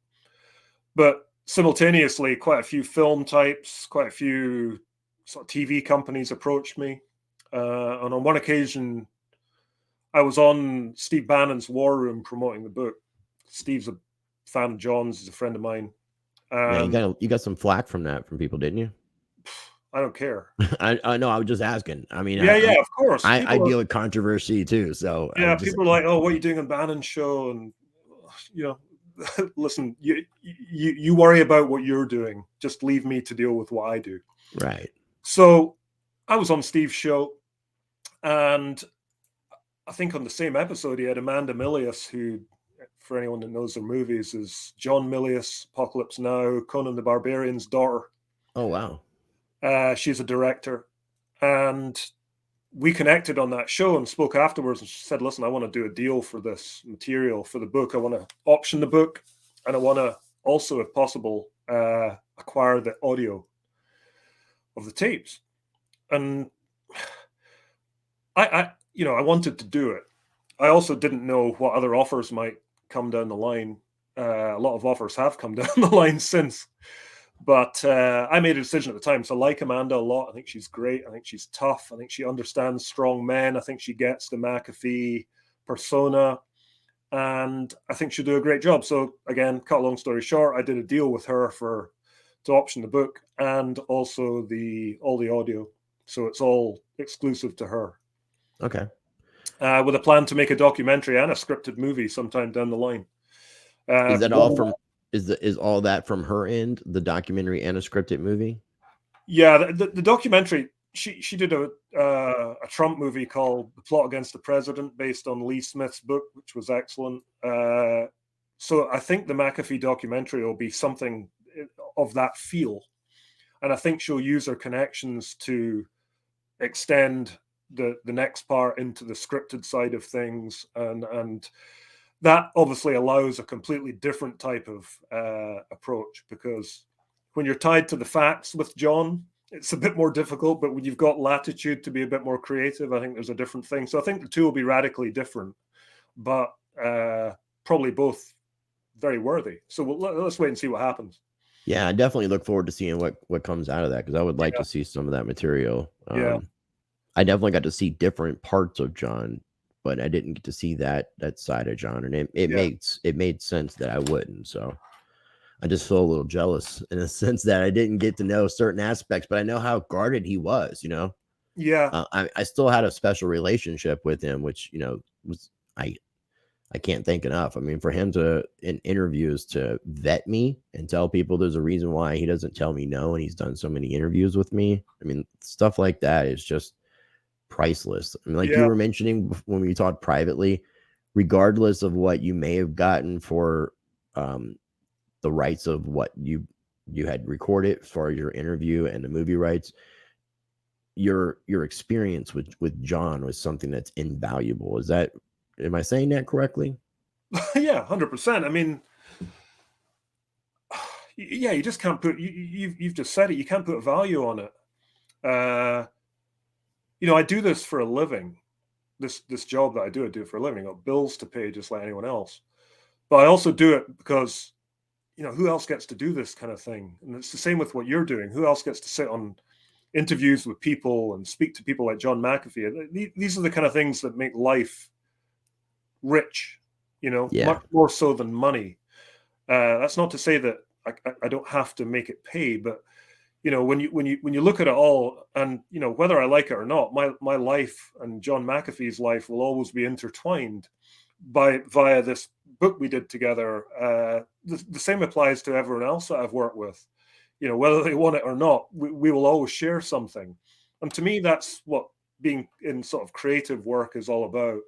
But simultaneously, quite a few film types, quite a few sort of TV companies approached me. And on one occasion, I was on Steve Bannon's War Room promoting the book. Steve's a fan of John's, he's a friend of mine. Yeah, you got some flack from people, didn't you? I don't care. I know. I was just asking. Of course. I deal with controversy too. So people are like, "Oh, what are you doing on Bannon's show?" And listen, you worry about what you're doing. Just leave me to deal with what I do. Right. So I was on Steve's show, and I think on the same episode he had Amanda Milius, who, for anyone that knows their movies, is John Milius, Apocalypse Now, Conan the Barbarian's daughter. Oh, wow. She's a director. And we connected on that show and spoke afterwards, and she said, listen, I want to do a deal for this material for the book. I want to option the book, and I want to also, if possible, acquire the audio of the tapes. And I wanted to do it. I also didn't know what other offers might come down the line. A lot of offers have come down the line since. But I made a decision at the time. So I like Amanda a lot. I think she's great. I think she's tough. I think she understands strong men. I think she gets the McAfee persona. And I think she'll do a great job. So again, cut a long story short, I did a deal with her to option the book and also all the audio. So it's all exclusive to her. Okay. With a plan to make a documentary and a scripted movie sometime down the line. Is that all from? Is all that from her end? The documentary and a scripted movie? Yeah, the documentary. She did a Trump movie called The Plot Against the President, based on Lee Smith's book, which was excellent. So I think the McAfee documentary will be something of that feel, and I think she'll use her connections to extend the next part into the scripted side of things, and that obviously allows a completely different type of approach, because when you're tied to the facts with John, it's a bit more difficult, but when you've got latitude to be a bit more creative, I think there's a different thing. So I think the two will be radically different, but probably both very worthy. So let's wait and see what happens. Yeah, I definitely look forward to seeing what comes out of that, because I would like to see some of that material. I definitely got to see different parts of John, but I didn't get to see that side of John, and it made sense that I wouldn't. So I just feel a little jealous in a sense that I didn't get to know certain aspects, but I know how guarded he was. Yeah. I still had a special relationship with him, which was I can't thank enough. I mean, for him to, in interviews, to vet me and tell people there's a reason why he doesn't tell me no, and he's done so many interviews with me. I mean, stuff like that is just priceless. I mean, like you were mentioning when we talked privately, regardless of what you may have gotten for the rights of what you had recorded for your interview and the movie rights, your experience with John was something that's invaluable. Am I saying that correctly? Yeah, 100%. I mean, yeah, you just can't put, you've just said it, you can't put a value on it. I do this for a living. This job that I do it for a living. I've got bills to pay just like anyone else. But I also do it because, who else gets to do this kind of thing? And it's the same with what you're doing. Who else gets to sit on interviews with people and speak to people like John McAfee? These are the kind of things that make life rich, much more so than money. That's not to say that I don't have to make it pay, but when you look at it all, and whether I like it or not, my life and John McAfee's life will always be intertwined via this book we did together. The same applies to everyone else that I've worked with. Whether they want it or not, we will always share something. And to me, that's what being in sort of creative work is all about.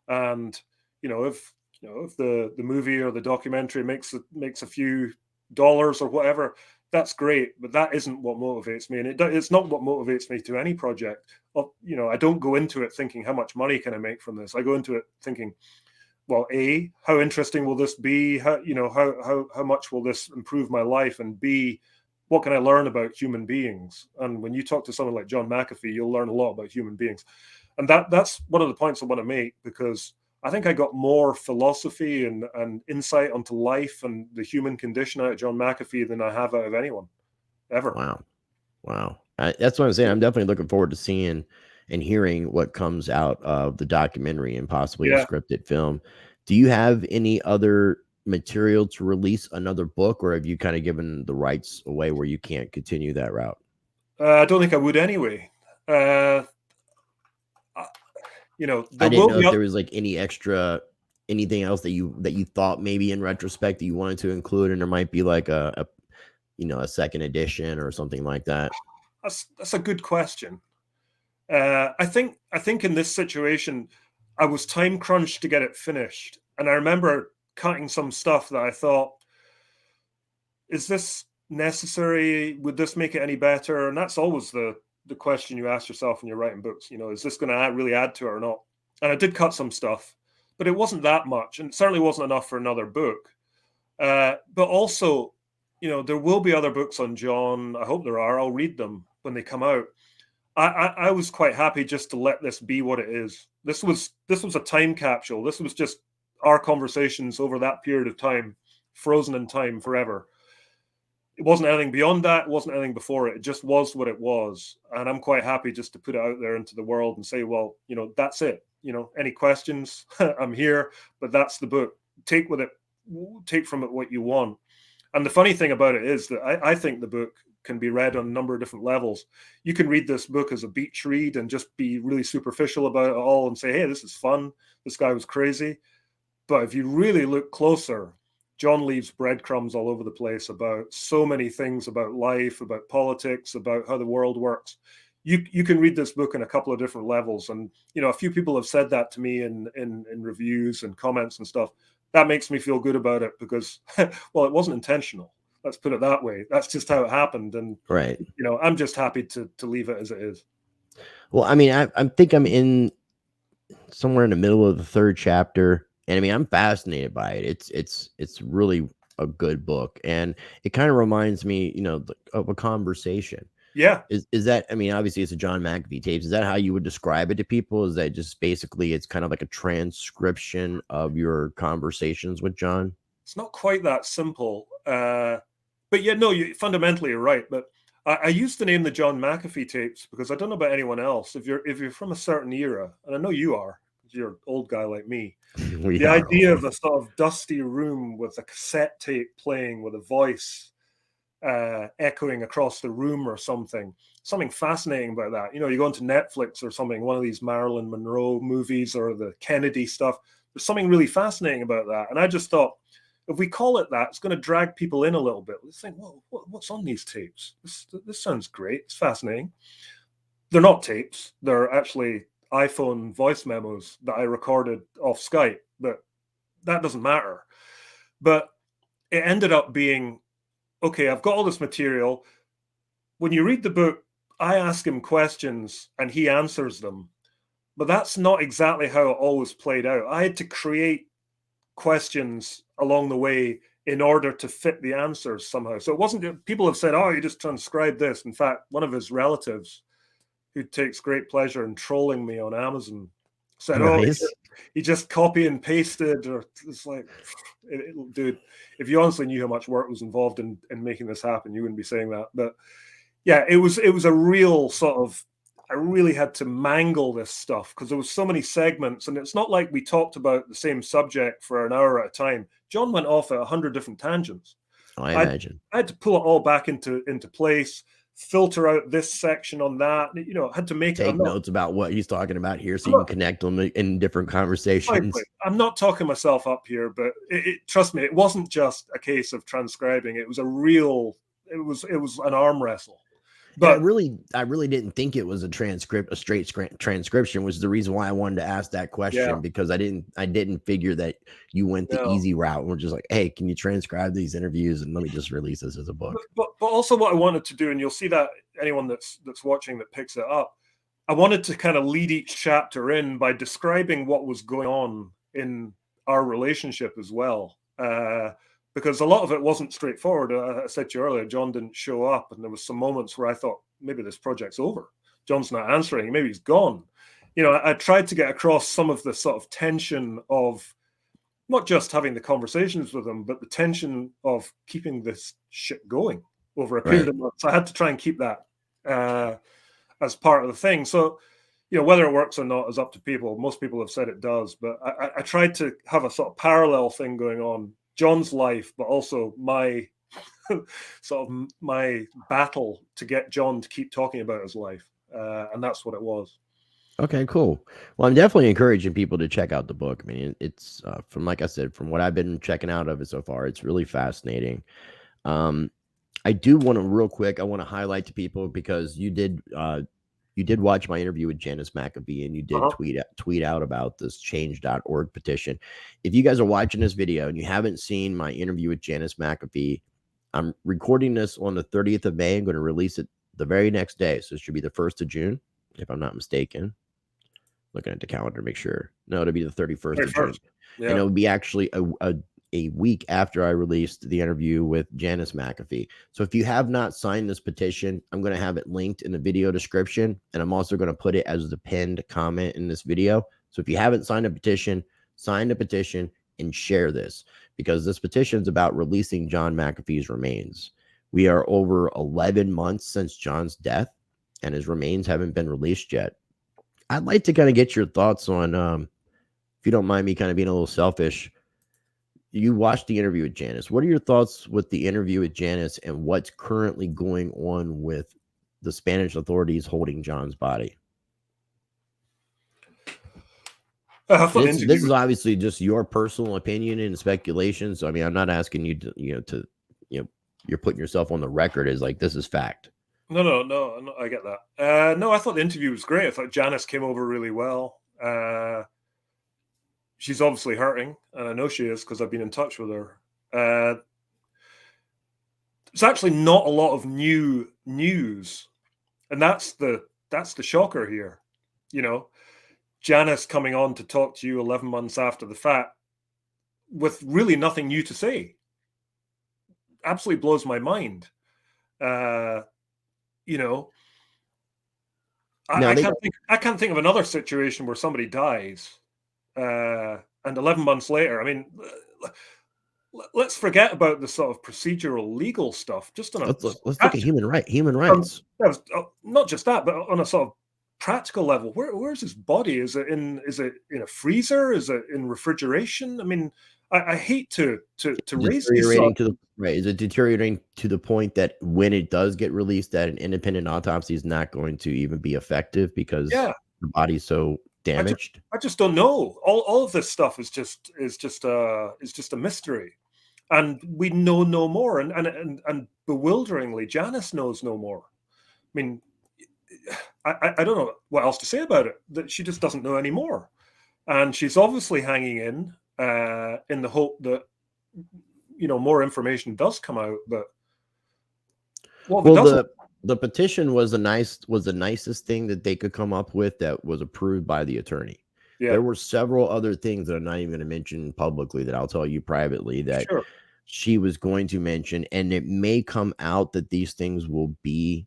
And if the movie or the documentary makes a few dollars or whatever, that's great, but that isn't what motivates me, and it's not what motivates me to any project. I don't go into it thinking how much money can I make from this. I go into it thinking, well, A, how interesting will this be? How much will this improve my life? And B, what can I learn about human beings? And when you talk to someone like John McAfee, you'll learn a lot about human beings. And that's one of the points I want to make, because I think I got more philosophy and insight onto life and the human condition out of John McAfee than I have out of anyone ever. Wow. That's what I'm saying. I'm definitely looking forward to seeing and hearing what comes out of the documentary and possibly a scripted film. Do you have any other material to release another book, or have you kind of given the rights away where you can't continue that route? I don't think I would anyway. I didn't know if there was like anything else that you thought maybe in retrospect that you wanted to include, and there might be like a second edition or something like that. That's a good question. I think in this situation, I was time crunched to get it finished, and I remember cutting some stuff that I thought, is this necessary? Would this make it any better? And that's always the question you ask yourself when you're writing books. Is this going to really add to it or not? And I did cut some stuff, but it wasn't that much, and it certainly wasn't enough for another book. But also, there will be other books on John. I hope there are. I'll read them when they come out. I was quite happy just to let this be what it is. This was a time capsule. This was just our conversations over that period of time, frozen in time forever. it wasn't anything beyond that. It wasn't anything before it. It just was what it was. And I'm quite happy just to put it out there into the world and say, well, you know, that's it. You know, any questions, I'm here, but that's the book. Take from it what you want. And the funny thing about it is that I think the book can be read on a number of different levels. You can read this book as a beach read and just be really superficial about it all and say, hey, this is fun. This guy was crazy. But if you really look closer, John leaves breadcrumbs all over the place about so many things about life, about politics, about how the world works. You can read this book in a couple of different levels. And, you know, a few people have said that to me in reviews and comments and stuff. That makes me feel good about it because, well, it wasn't intentional. Let's put it that way. That's just how it happened. And, Right. you know, I'm just happy to leave it as it is. Well, I mean, I think I'm in somewhere in the middle of the 3rd chapter. And I mean, I'm fascinated by it. It's really a good book. And it kind of reminds me, you know, of a conversation. Yeah. Is that, I mean, obviously it's a John McAfee tapes. Is that how you would describe it to people? Is that just basically it's kind of like a transcription of your conversations with John? It's not quite that simple. But yeah, no, you fundamentally are right. But I used to name the John McAfee tapes because I don't know about anyone else. If you're from a certain era, and I know you are, because you're an old guy like me, the idea of a sort of dusty room with a cassette tape playing with a voice echoing across the room or something fascinating about that. You know, you go into Netflix or something, one of these Marilyn Monroe movies or the Kennedy stuff. There's something really fascinating about that. And I just thought, if we call it that, it's going to drag people in a little bit. Let's think, well, what's on these tapes? This sounds great. It's fascinating. They're not tapes. They're actually iPhone voice memos that I recorded off Skype, but that doesn't matter. But it ended up being, okay, I've got all this material. When you read the book, I ask him questions and he answers them. But that's not exactly how it always played out. I had to create questions along the way in order to fit the answers somehow. So it wasn't, people have said, oh, you just transcribed this. In fact, one of his relatives who takes great pleasure in trolling me on Amazon said, nice. oh, he just copy and pasted. Or it's like, dude, if you honestly knew how much work was involved in making this happen, you wouldn't be saying that. But yeah, it was a real sort of, I really had to mangle this stuff because there was so many segments, and it's not like we talked about the same subject for an hour at a time. John went off at 100 different tangents. I imagine. I had to pull it all back into place, filter out this section on that. You know, I had to take notes about what he's talking about here so you can connect them in different conversations. I'm not talking myself up here, but trust me, it wasn't just a case of transcribing. It was it was an arm wrestle. But I really didn't think it was a straight transcription, was the reason why I wanted to ask that question, because I didn't figure that you went the easy route and we're just like, hey, can you transcribe these interviews and let me just release this as a book? But also what I wanted to do, and you'll see that anyone that's watching that picks it up, I wanted to kind of lead each chapter in by describing what was going on in our relationship as well. Because a lot of it wasn't straightforward. I said to you earlier, John didn't show up, and there was some moments where I thought, maybe this project's over. John's not answering. Maybe he's gone. You know, I tried to get across some of the sort of tension of not just having the conversations with him, but the tension of keeping this shit going over a period of months. I had to try and keep that as part of the thing. So, you know, whether it works or not is up to people. Most people have said it does, but I tried to have a sort of parallel thing going on. John's life, but also my sort of my battle to get John to keep talking about his life. And that's what it was. Okay, cool. Well, I'm definitely encouraging people to check out the book. I mean, it's from, like I said, from what I've been checking out of it so far, it's really fascinating. I do want to real quick, I want to highlight to people, because you did watch my interview with Janice McAfee, and you did tweet out about this change.org petition. If you guys are watching this video and you haven't seen my interview with Janice McAfee, I'm recording this on the 30th of May. I'm going to release it the very next day. So it should be the 1st of June, if I'm not mistaken. Looking at the calendar to make sure. No, it'll be the 31st of June. Yeah. And it'll be actually a week after I released the interview with Janice McAfee. So if you have not signed this petition, I'm going to have it linked in the video description. And I'm also going to put it as the pinned comment in this video. So if you haven't signed a petition, sign the petition and share this, because this petition is about releasing John McAfee's remains. We are over 11 months since John's death, and his remains haven't been released yet. I'd like to kind of get your thoughts on, if you don't mind me kind of being a little selfish, you watched the interview with Janice. What are your thoughts with the interview with Janice and what's currently going on with the Spanish authorities holding John's body? This is obviously just your personal opinion and speculation. So, I mean, I'm not asking you to, you're putting yourself on the record as like, this is fact. No, I get that. No, I thought the interview was great. I thought Janice came over really well. She's obviously hurting, and I know she is because I've been in touch with her. There's actually not a lot of new news, and that's the shocker here. Janice coming on to talk to you 11 months after the fact with really nothing new to say. Absolutely blows my mind. I can't think of another situation where somebody dies and 11 months later, I mean, let's forget about the sort of procedural legal stuff. Just on let's look at human rights. Not just that, but on a sort of practical level, where's his body? Is it in a freezer? Is it in refrigeration? I mean, I hate to raise these. Is it deteriorating to the point that when it does get released, that an independent autopsy is not going to even be effective because the body's so damaged? I just don't know. All of this stuff is just a mystery, and we know no more. And bewilderingly, Janice knows no more. I mean, I don't know what else to say about it. That she just doesn't know anymore, and she's obviously hanging in the hope that more information does come out. But the petition was the nicest thing that they could come up with that was approved by the attorney. Yeah. There were several other things that I'm not even going to mention publicly that I'll tell you privately that she was going to mention, and it may come out that these things will be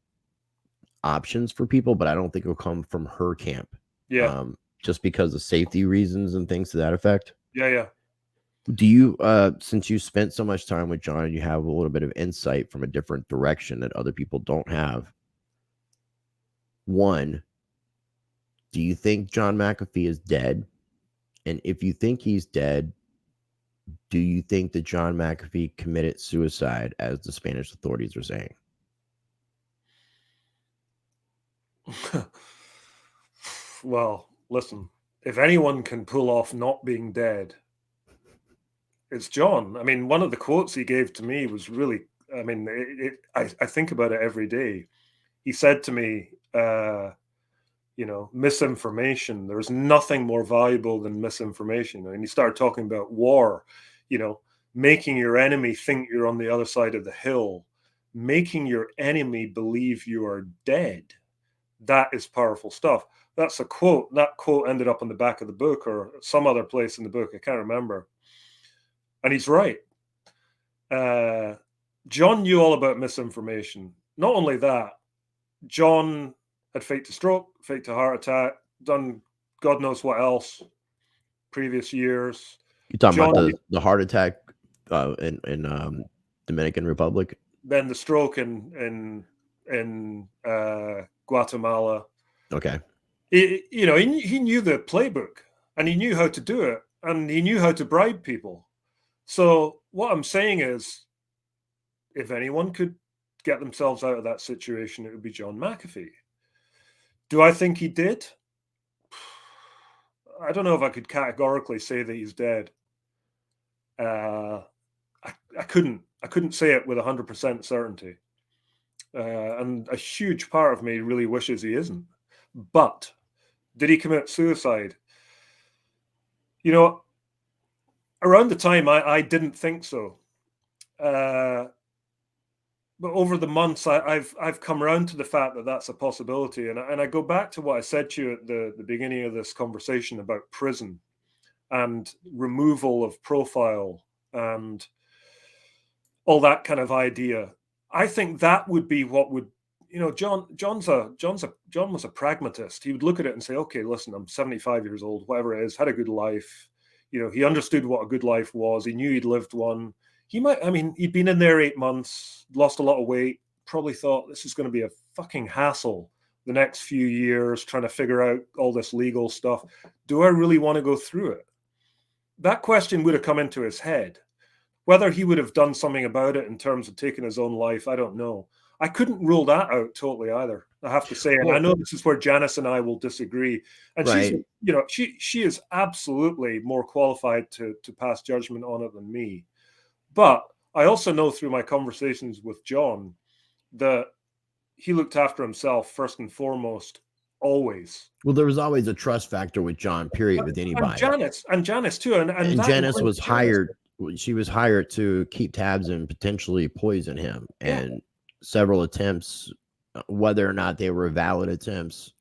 options for people, but I don't think it'll come from her camp. Yeah. Just because of safety reasons and things to that effect. Yeah. Do you, since you spent so much time with John, you have a little bit of insight from a different direction that other people don't have. One, do you think John McAfee is dead? And if you think he's dead, do you think that John McAfee committed suicide, as the Spanish authorities are saying? Well, listen, if anyone can pull off not being dead, it's John. I mean, one of the quotes he gave to me was really, I mean, I think about it every day. He said to me, misinformation, there's nothing more valuable than misinformation. And he started talking about war, making your enemy think you're on the other side of the hill, making your enemy believe you are dead. That is powerful stuff. That's a quote. That quote ended up on the back of the book or some other place in the book. I can't remember. And he's right. John knew all about misinformation. Not only that, John had faked a stroke, faked a heart attack, done God knows what else previous years. You're talking about the heart attack in Dominican Republic? Then the stroke in Guatemala. Okay. He knew the playbook, and he knew how to do it, and he knew how to bribe people. So what I'm saying is, if anyone could get themselves out of that situation, it would be John McAfee. Do I think he did? I don't know if I could categorically say that he's dead. I couldn't say it with 100% certainty. And a huge part of me really wishes he isn't. But did he commit suicide? Around the time I didn't think so. But over the months, I've come around to the fact that that's a possibility. And I go back to what I said to you at the beginning of this conversation about prison and removal of profile and all that kind of idea. I think that would be what would, John was a pragmatist. He would look at it and say, okay, listen, I'm 75 years old, whatever it is, had a good life. He understood what a good life was. He knew he'd lived one. he might, I mean, he'd been in there 8 months, lost a lot of weight, probably thought this is going to be a fucking hassle the next few years trying to figure out all this legal stuff. Do I really want to go through it? That question would have come into his head. Whether he would have done something about it in terms of taking his own life, I don't know. I couldn't rule that out totally either, I have to say. And I know this is where Janice and I will disagree. And she's, you know, she is absolutely more qualified to pass judgment on it than me. But I also know through my conversations with John that he looked after himself first and foremost, always. Well, there was always a trust factor with John, period, with anybody. And Janice too. And Janice was hired. She was hired to keep tabs and potentially poison him. And several attempts, whether or not they were valid attempts,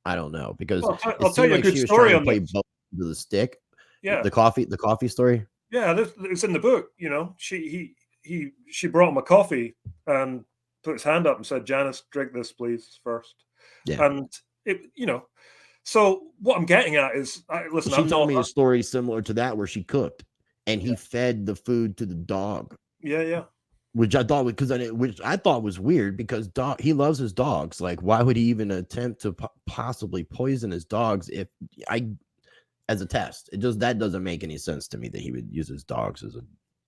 I don't know. Because I'll tell you a good story on both to the stick. Yeah, the coffee story. Yeah, it's in the book. You know, she brought him a coffee and put his hand up and said, "Janice, drink this, please, first." Yeah, and it, you know, so what I'm getting at is, listen. She told me a story similar to that where she cooked and he fed the food to the dog. Yeah. Which I thought was weird because he loves his dogs. Like, why would he even attempt to possibly poison his dogs as a test? That doesn't make any sense to me that he would use his dogs as a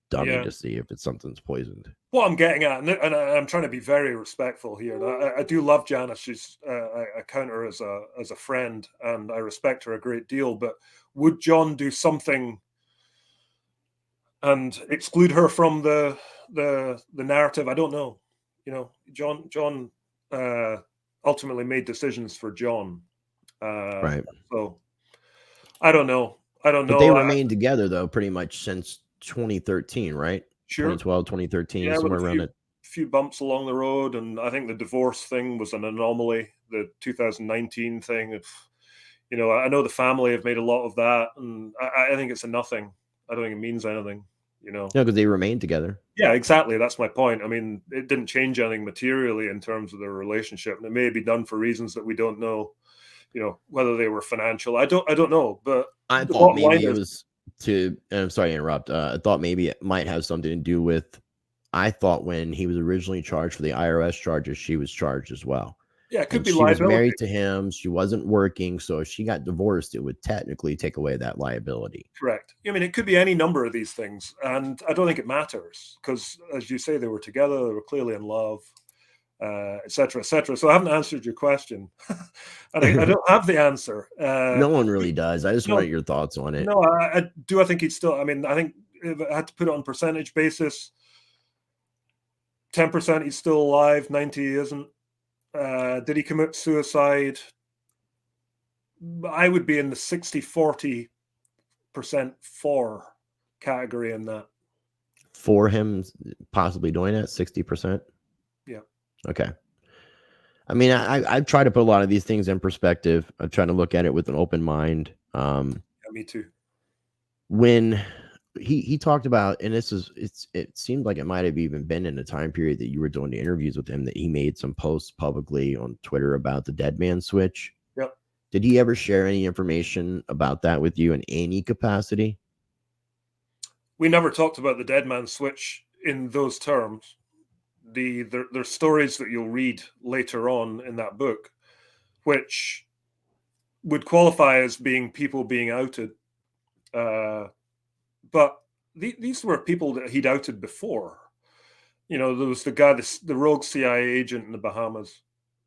dummy to see if something's poisoned. What I'm getting at, and I'm trying to be very respectful here. I do love Janice. She's I count her as a friend, and I respect her a great deal. But would John do something and exclude her from the narrative? I don't know. You know, John ultimately made decisions for John. Right. So I don't know. But they remained together though, pretty much since 2013, right? Sure. 2012, 2013, somewhere around it. Few bumps along the road, and I think the divorce thing was an anomaly. The 2019 thing, you know, I know the family have made a lot of that, and I think it's a nothing. I don't think it means anything, you know. Yeah, because they remained together. Yeah, exactly. That's my point. I mean, it didn't change anything materially in terms of their relationship, and it may be done for reasons that we don't know. You know, whether they were financial, I don't know. But I thought maybe it was and I'm sorry to interrupt. I thought maybe it might have something to do with. I thought when he was originally charged for the IRS charges, she was charged as well. Yeah, it could be she liability. was married to him. She wasn't working, so if she got divorced, it would technically take away that liability. Correct. I mean, it could be any number of these things, and I don't think it matters because, as you say, they were together. They were clearly in love. Etc. So I haven't answered your question. I don't have the answer. No one really does. I just wanted your thoughts on it. No, I do. I think he'd still. I mean, I think if I had to put it on percentage basis, 10% he's still alive, 90% he isn't. Did he commit suicide? I would be in the 60-40% for category in that. For him possibly doing it, 60%. Yeah. Okay. I mean, I try to put a lot of these things in perspective. I try to look at it with an open mind. Yeah, me too. When he talked about, and it seemed like it might have even been in the time period that you were doing the interviews with him, that he made some posts publicly on Twitter about the dead man switch. Yep. Did he ever share any information about that with you in any capacity? We never talked about the dead man switch in those terms. There's stories that you'll read later on in that book, which would qualify as being people being outed. But these were people that he'd outed before. You know, there was the guy, the rogue CIA agent in the Bahamas.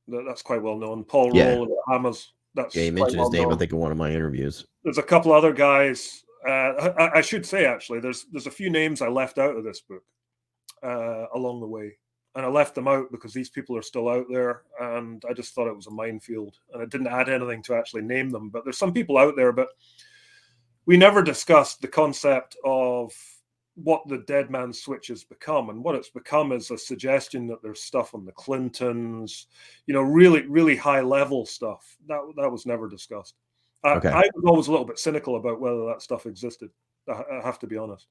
That's quite well known. Paul Roll in the Bahamas. That's he mentioned his name, I think, in one of my interviews. There's a couple other guys. I should say, actually, there's a few names I left out of this book along the way. And I left them out because these people are still out there, and I just thought it was a minefield, and it didn't add anything to actually name them. But there's some people out there, but we never discussed the concept of what the dead man switch has become. And what it's become is a suggestion that there's stuff on the Clintons, you know, really, really high level stuff. That was never discussed. Okay. I was always a little bit cynical about whether that stuff existed. I have to be honest.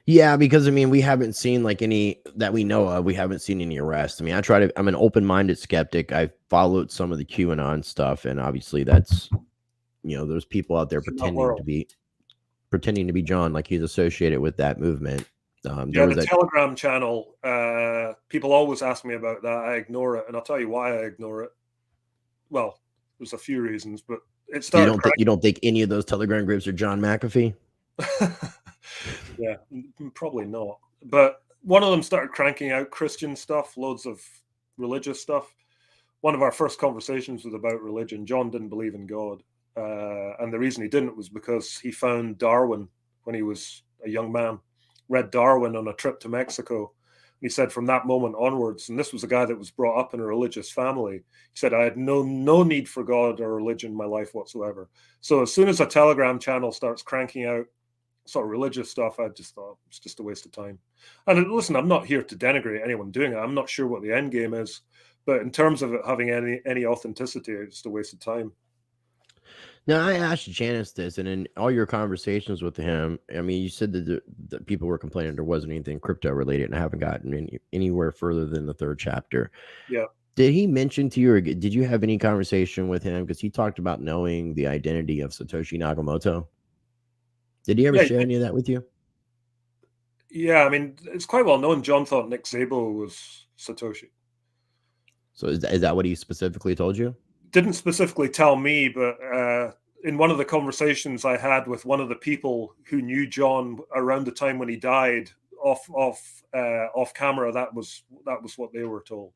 Yeah, because I mean, we haven't seen like any that we know of. We haven't seen any arrests. I mean, I'm an open-minded skeptic. I followed some of the QAnon stuff, and obviously that's, you know, there's people out there pretending to be John, like he's associated with that movement. Yeah, the Telegram channel. People always ask me about that. I ignore it, and I'll tell you why I ignore it. Well, there's a few reasons, but it So started. you don't think any of those Telegram groups are John McAfee? Yeah, probably not. But one of them started cranking out Christian stuff, loads of religious stuff. One of our first conversations was about religion. John didn't believe in God, and the reason he didn't was because he found Darwin when he was a young man. Read Darwin on a trip to Mexico. He said from that moment onwards, and this was a guy that was brought up in a religious family. He said, I had no need for God or religion in my life whatsoever. So as soon as a Telegram channel starts cranking out sort of religious stuff, I just thought it's just a waste of time. And listen, I'm not here to denigrate anyone doing it. I'm not sure what the end game is, but in terms of it having any authenticity, it's just a waste of time. Now, I asked Janice this, and in all your conversations with him, I mean, you said that people were complaining there wasn't anything crypto related, and I haven't gotten anywhere further than the 3rd chapter. Yeah. Did he mention to you, or did you have any conversation with him? Because he talked about knowing the identity of Satoshi Nakamoto. Did he ever share any of that with you? Yeah, I mean, it's quite well known. John thought Nick Szabo was Satoshi. So is that what he specifically told you? Didn't specifically tell me, but in one of the conversations I had with one of the people who knew John around the time when he died, off camera, that was what they were told.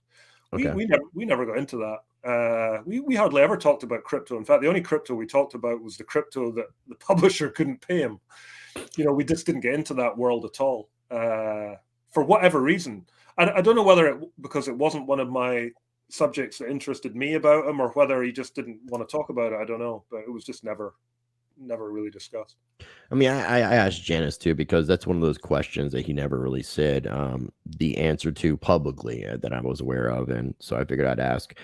Okay. We never got into that. We hardly ever talked about crypto. In fact, the only crypto we talked about was the crypto that the publisher couldn't pay him. We just didn't get into that world at all for whatever reason. I don't know whether because it wasn't one of my subjects that interested me about him, or whether he just didn't want to talk about it. I don't know, but it was just never really discussed. I mean, I asked Janice too, because that's one of those questions that he never really said the answer to publicly that I was aware of, and so I figured I'd ask.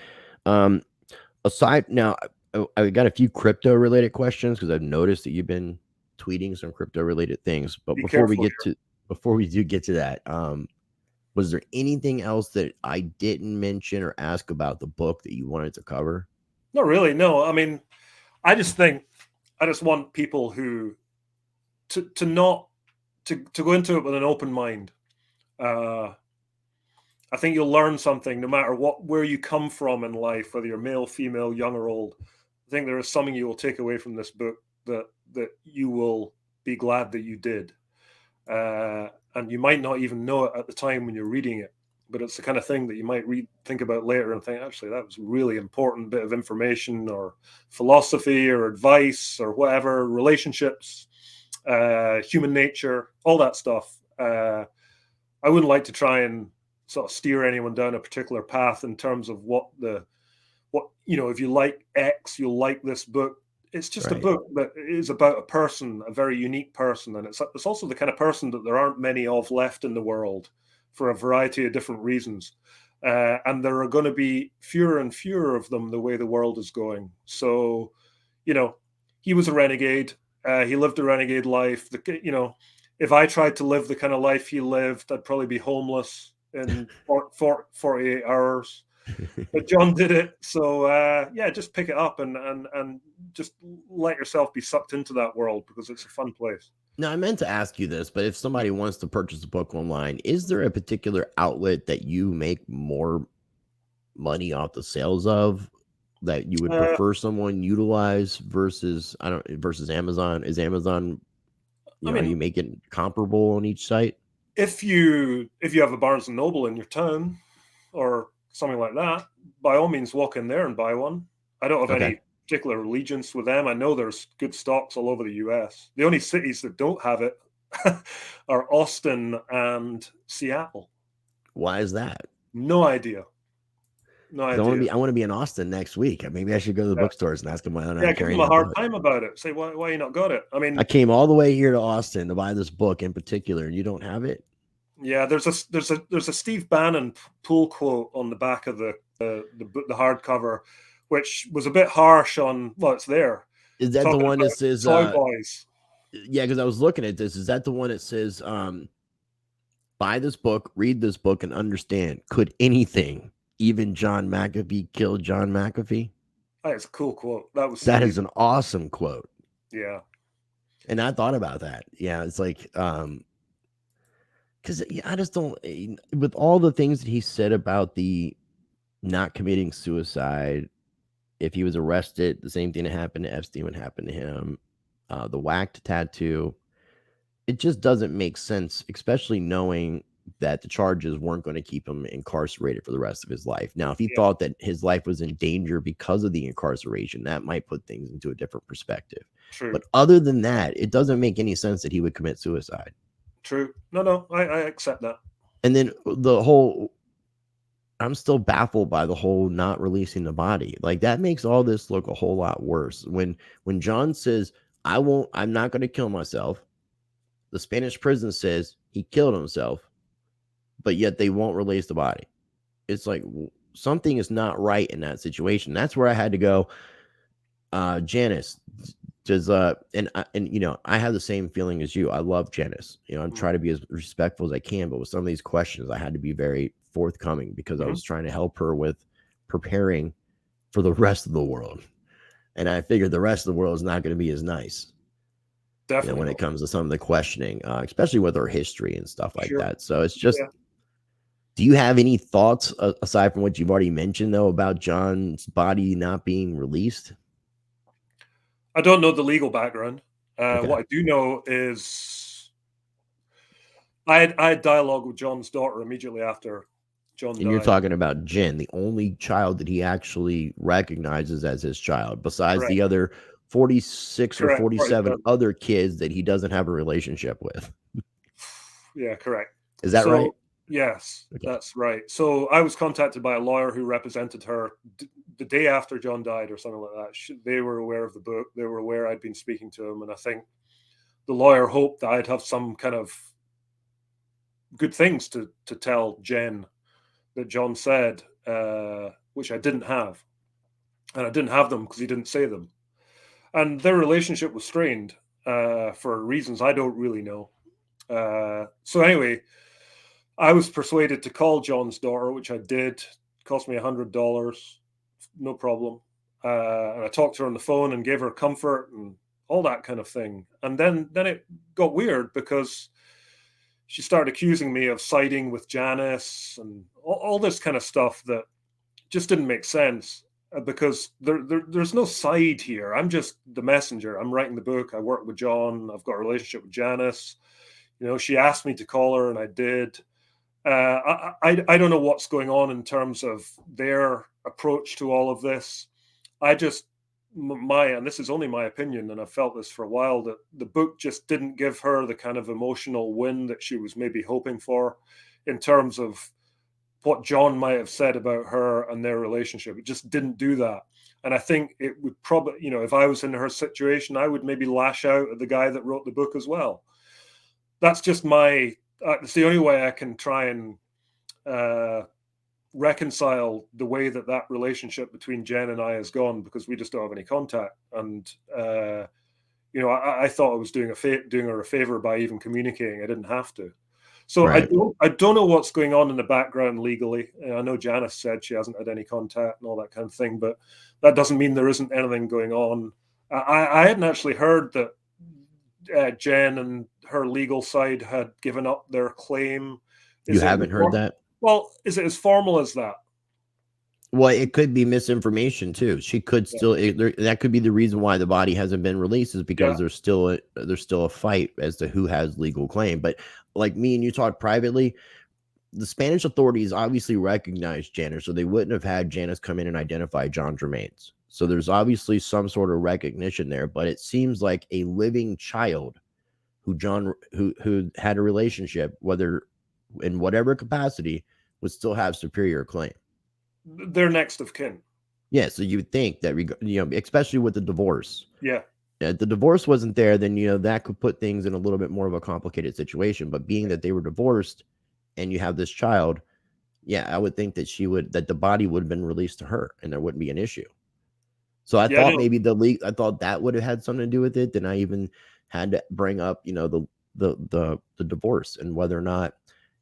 Aside, now I got a few crypto related questions because I've noticed that you've been tweeting some crypto related things, but before we do get to that, was there anything else that I didn't mention or ask about the book that you wanted to cover? Not really, no. I mean, I just want people who to go into it with an open mind. I think you'll learn something no matter where you come from in life, whether you're male, female, young or old. I think there is something you will take away from this book that you will be glad that you did. And you might not even know it at the time when you're reading it, but it's the kind of thing that you might think about later and think, actually, that was a really important bit of information or philosophy or advice or whatever, relationships, human nature, all that stuff. I wouldn't like to try and sort of steer anyone down a particular path in terms of what if you like X, you'll like this book. It's just a book that is about a person, a very unique person. And it's also the kind of person that there aren't many of left in the world for a variety of different reasons. And there are going to be fewer and fewer of them the way the world is going. So, he was a renegade. He lived a renegade life. If I tried to live the kind of life he lived, I'd probably be homeless in 48 hours. But John did it, so just pick it up and just let yourself be sucked into that world, because it's a fun place. Now, I meant to ask you this, but if somebody wants to purchase a book online, is there a particular outlet that you make more money off the sales of that you would prefer someone utilize versus Amazon? Is Amazon, are you making comparable on each site? If you have a Barnes and Noble in your town or something like that, by all means walk in there and buy one. I don't have any particular allegiance with them. I know there's good stocks all over the US. The only cities that don't have it are Austin and Seattle. Why is that? No idea. I want to be in Austin next week. Maybe I should go to the bookstores and ask them why they're not carrying it. Give them a hard time about it. Say why you not got it. I mean, I came all the way here to Austin to buy this book in particular, and you don't have it. Yeah, there's a Steve Bannon pool quote on the back of the hardcover, which was a bit harsh on. Well, it's there. Is that the one that says "Soy Boys"? Yeah, because I was looking at this. Is that the one that says, "Buy this book, read this book, and understand? Could anything, even John McAfee, kill John McAfee?" That's a cool quote. That is an awesome quote. Yeah, and I thought about that. Yeah, it's like because I just don't, with all the things that he said about the not committing suicide, if he was arrested, the same thing that happened to Epstein would happen to him. The whacked tattoo, it just doesn't make sense, especially knowing that the charges weren't going to keep him incarcerated for the rest of his life. Now, if he Yeah, thought that his life was in danger because of the incarceration, that might put things into a different perspective. true, But other than that, it doesn't make any sense that he would commit suicide. true. No, I accept that. And then the whole, I'm still baffled by the whole not releasing the body. Like that makes all this look a whole lot worse. When John says, I'm not going to kill myself, the Spanish prison says he killed himself, but yet they won't release the body. It's like something is not right in that situation. That's where I had to go. Janice does, and you know, I have the same feeling as you. I love Janice. You know, I'm trying to be as respectful as I can, but with some of these questions, I had to be very forthcoming because I was trying to help her with preparing for the rest of the world. And I figured the rest of the world is not going to be as nice. Definitely You know, when not. it comes to some of the questioning, especially with our history and stuff like Sure. that. So it's just, Yeah. do you have any thoughts aside from what you've already mentioned, though, about John's body not being released? I don't know the legal background. Okay. What I do know is I had dialogue with John's daughter immediately after John And you're died. talking about Jen, the only child that he actually recognizes as his child, besides Correct. the other 46 or Correct. 47 47. other kids that he doesn't have a relationship with. Yeah, correct. Is that right? So, yes, Okay. that's right. So I was contacted by a lawyer who represented her the day after John died or something like that. They were aware of the book. They were aware I'd been speaking to him. And I think the lawyer hoped that I'd have some kind of good things to tell Jen that John said, which I didn't have. And I didn't have them because he didn't say them. And their relationship was strained for reasons I don't really know. So anyway, I was persuaded to call John's daughter, which I did. It cost me $100, no problem. And I talked to her on the phone and gave her comfort and all that kind of thing. And then it got weird because she started accusing me of siding with Janice and all this kind of stuff that just didn't make sense because there's no side here. I'm just the messenger. I'm writing the book. I work with John. I've got a relationship with Janice. You know, she asked me to call her, and I did. I don't know what's going on in terms of their approach to all of this. I just and this is only my opinion, and I've felt this for a while, that the book just didn't give her the kind of emotional win that she was maybe hoping for in terms of what John might have said about her and their relationship. It just didn't do that. And I think it would probably, you know, if I was in her situation, I would maybe lash out at the guy that wrote the book as well. That's just my, it's the only way I can try and reconcile the way that relationship between Jen and I has gone, because we just don't have any contact. And, you know, I thought I was doing her a favor by even communicating. I didn't have to. So Right. I don't know what's going on in the background legally. I know Janice said she hasn't had any contact and all that kind of thing, but that doesn't mean there isn't anything going on. I hadn't actually heard that Jen and her legal side had given up their claim. You Is it haven't heard that? well? Is it as formal as that? Well, it could be misinformation too. She could Yeah, still that could be the reason why the body hasn't been released, is yeah, because there's still a fight as to who has legal claim. But like me and you talked privately, the Spanish authorities obviously recognized Janice, so they wouldn't have had Janice come in and identify John's remains. So there's obviously some sort of recognition there, but it seems like a living child who had a relationship, whether in whatever capacity, would still have superior claim. they're next of kin. Yeah, so you would think that, you know, especially with the divorce, Yeah, if the divorce wasn't there, then you know that could put things in a little bit more of a complicated situation. But being that they were divorced and you have this child, yeah, I would think that that the body would have been released to her and there wouldn't be an issue. So I yeah, thought no, maybe I thought that would have had something to do with it. Then I even had to bring up, you know, the divorce and whether or not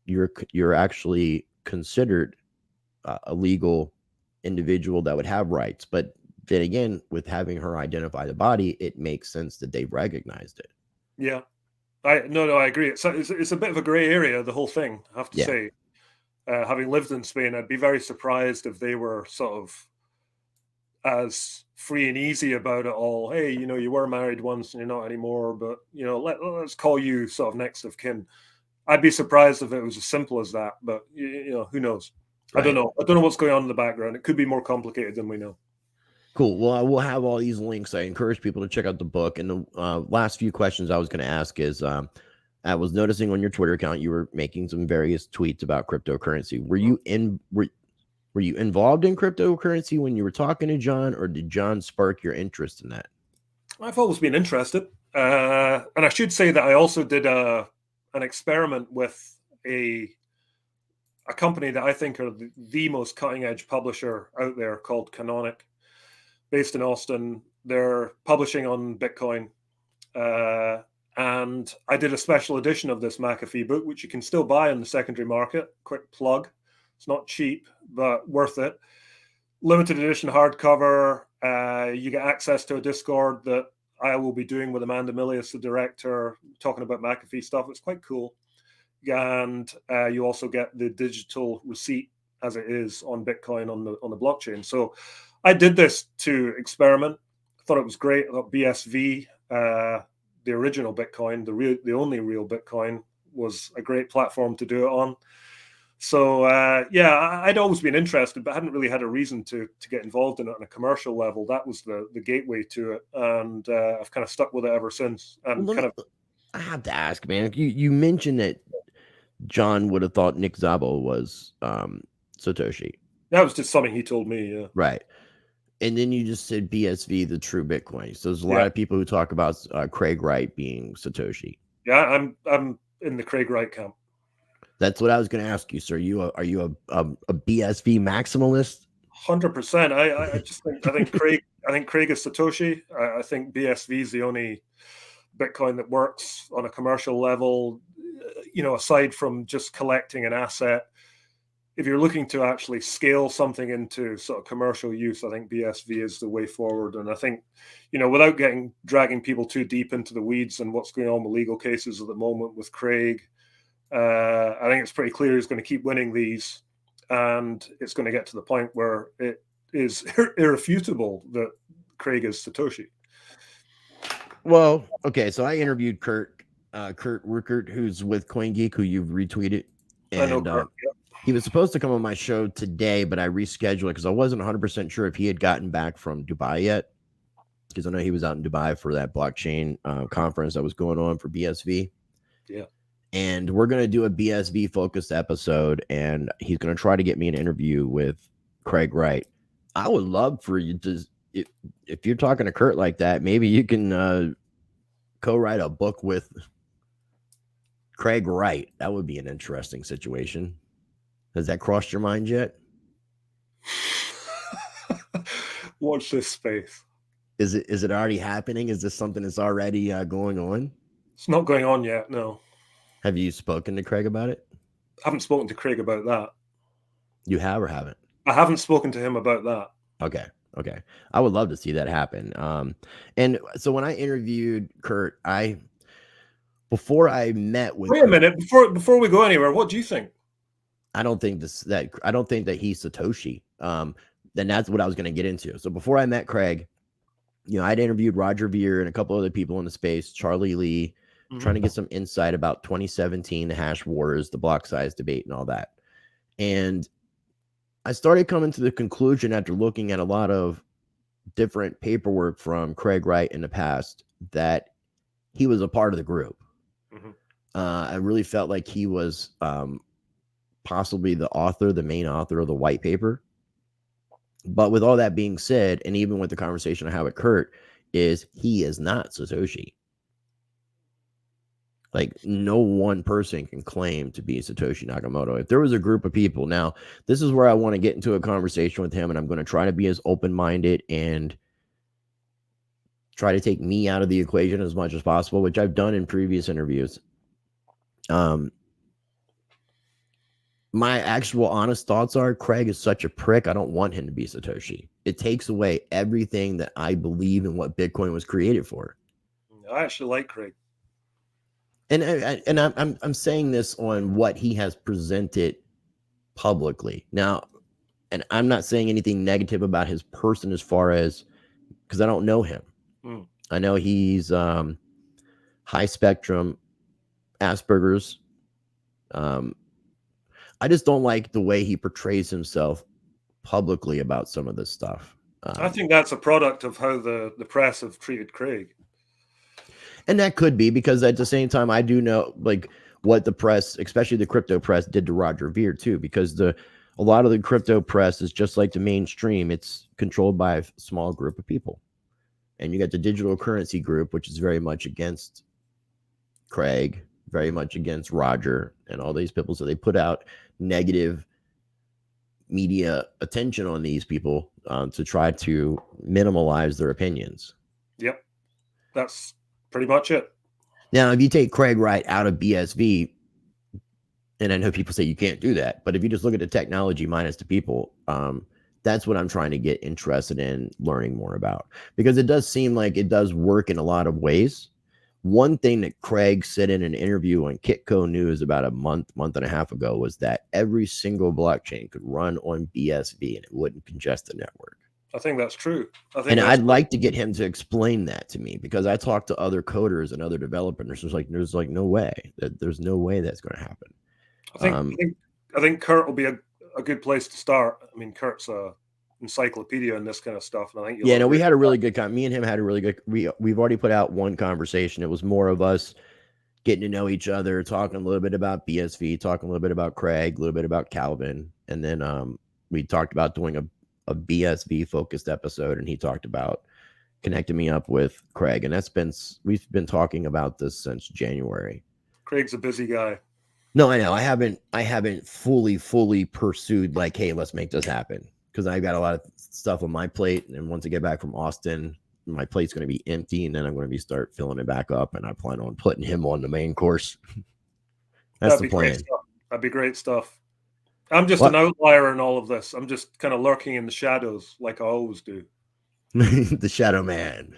you're actually considered a legal individual that would have rights. But then again, with having her identify the body, it makes sense that they've recognized it. yeah. I agree. It's a bit of a gray area, the whole thing, I have to Yeah. say. Having lived in Spain, I'd be very surprised if they were sort of as free and easy about it all. Hey, you were married once and you're not anymore, but let's call you sort of next of kin. I'd be surprised if it was as simple as that, but who knows? I don't Right. know. I don't know what's going on in the background. It could be more complicated than we know. Cool. Well, I will have all these links. I encourage people to check out the book. And the last few questions I was going to ask is, I was noticing on your Twitter account you were making some various tweets about cryptocurrency. Were you involved in cryptocurrency when you were talking to John, or did John spark your interest in that? I've always been interested, and I should say that I also did an experiment with a company that I think are the most cutting edge publisher out there, called Canonic, based in Austin. They're publishing on Bitcoin, and I did a special edition of this McAfee book, which you can still buy in the secondary market. Quick plug. It's not cheap, but worth it. Limited edition hardcover. You get access to a Discord that I will be doing with Amanda Milius, the director, talking about McAfee stuff. It's quite cool. And you also get the digital receipt as it is on Bitcoin on the blockchain. So I did this to experiment. I thought it was great. I thought BSV, the original Bitcoin, the only real Bitcoin, was a great platform to do it on. So I'd always been interested, but hadn't really had a reason to get involved in it on a commercial level. That was the gateway to it, and I've kind of stuck with it ever since. And I have to ask, man. You mentioned that John would have thought Nick Szabo was Satoshi. That was just something he told me. Yeah. Right. And then you just said BSV, the true Bitcoin. So there's a lot of people who talk about Craig Wright being Satoshi. Yeah, I'm in the Craig Wright camp. That's what I was going to ask you, sir. Are you a BSV maximalist? 100%. I think Craig is Satoshi. I think BSV is the only Bitcoin that works on a commercial level. Aside from just collecting an asset, if you're looking to actually scale something into sort of commercial use, I think BSV is the way forward. And I think, without dragging people too deep into the weeds and what's going on with legal cases at the moment with Craig, I think it's pretty clear he's going to keep winning these, and it's going to get to the point where it is irrefutable that Craig is Satoshi. Well, okay, so I interviewed Kurt Ruckert, who's with CoinGeek, who you've retweeted, and I know Kurt, he was supposed to come on my show today, but I rescheduled it because I wasn't 100% sure if he had gotten back from Dubai yet, because I know he was out in Dubai for that blockchain conference that was going on for BSV. Yeah. And we're going to do a BSV focused episode, and he's going to try to get me an interview with Craig Wright. I would love for you to, if you're talking to Kurt like that, maybe you can co-write a book with Craig Wright. That would be an interesting situation. Has that crossed your mind yet? Watch this space. Is it already happening? Is this something that's already going on? It's not going on yet, no. Have you spoken to Craig about it? I haven't spoken to Craig about that. You have or haven't? I haven't spoken to him about that. Okay. I would love to see that happen. And so when I interviewed Kurt, before I met with... Wait a minute, before we go anywhere, what do you think? I don't think that he's Satoshi. Then that's what I was going to get into. So before I met Craig, I'd interviewed Roger Ver and a couple other people in the space, Charlie Lee, trying to get some insight about 2017, the hash wars, the block size debate, and all that. And I started coming to the conclusion after looking at a lot of different paperwork from Craig Wright in the past that he was a part of the group. I really felt like he was possibly the main author of the white paper. But with all that being said, and even with the conversation I had with Kurt, he is not Satoshi. Like, no one person can claim to be Satoshi Nakamoto. If there was a group of people, now this is where I want to get into a conversation with him, and I'm going to try to be as open-minded and try to take me out of the equation as much as possible, which I've done in previous interviews. My actual honest thoughts are Craig is such a prick. I don't want him to be Satoshi. It takes away everything that I believe in what Bitcoin was created for. I actually like Craig. And I'm saying this on what he has presented publicly now, and I'm not saying anything negative about his person as far as, because I don't know him. I know he's high spectrum Asperger's. I just don't like the way he portrays himself publicly about some of this stuff. I think that's a product of how the press have treated Craig. And that could be, because at the same time, I do know like what the press, especially the crypto press, did to Roger Ver too, because a lot of the crypto press is just like the mainstream. It's controlled by a small group of people. And you got the digital currency group, which is very much against Craig, very much against Roger and all these people. So they put out negative media attention on these people to try to minimalize their opinions. Yep. That's pretty much it. Now, if you take Craig Wright out of BSV, and I know people say you can't do that, but if you just look at the technology minus the people, that's what I'm trying to get interested in learning more about, because it does seem like it does work in a lot of ways. One thing that Craig said in an interview on Kitco News about a month and a half ago was that every single blockchain could run on BSV and it wouldn't congest the network. I think that's true. I'd like to get him to explain that to me, because I talked to other coders and other developers. There's like no way there's no way that's going to happen. I think Kurt will be a good place to start. I mean, Kurt's a encyclopedia in this kind of stuff, and I think we had a really good me and him had a really good. We've already put out one conversation. It was more of us getting to know each other, talking a little bit about BSV, talking a little bit about Craig, a little bit about Calvin, and then we talked about doing a BSV focused episode, and he talked about connecting me up with Craig, and we've been talking about this since January. Craig's a busy guy. No, I know. I haven't fully pursued like, hey, let's make this happen, because I've got a lot of stuff on my plate, and once I get back from Austin, my plate's going to be empty, and then I'm going to start filling it back up, and I plan on putting him on the main course. That's the plan. That'd be great stuff. I'm just an outlier in all of this. I'm just kind of lurking in the shadows like I always do. The shadow man.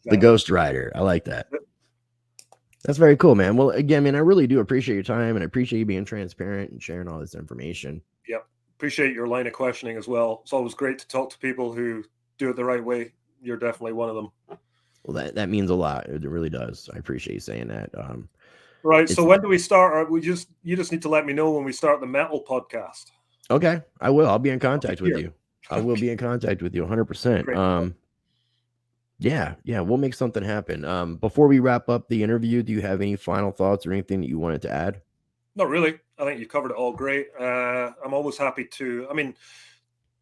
The Ghost Rider. I like that. That's very cool, man. Well, again, man, I really do appreciate your time, and I appreciate you being transparent and sharing all this information. Yep. Appreciate your line of questioning as well. It's always great to talk to people who do it the right way. You're definitely one of them. Well, that means a lot. It really does. I appreciate you saying that. Right. So when do we start? You just need to let me know when we start the metal podcast. Okay, I will. I'll be in contact with you. I will be in contact with you 100%. Yeah, we'll make something happen. Before we wrap up the interview, do you have any final thoughts or anything that you wanted to add? Not really. I think you covered it all great. I'm always happy to. I mean,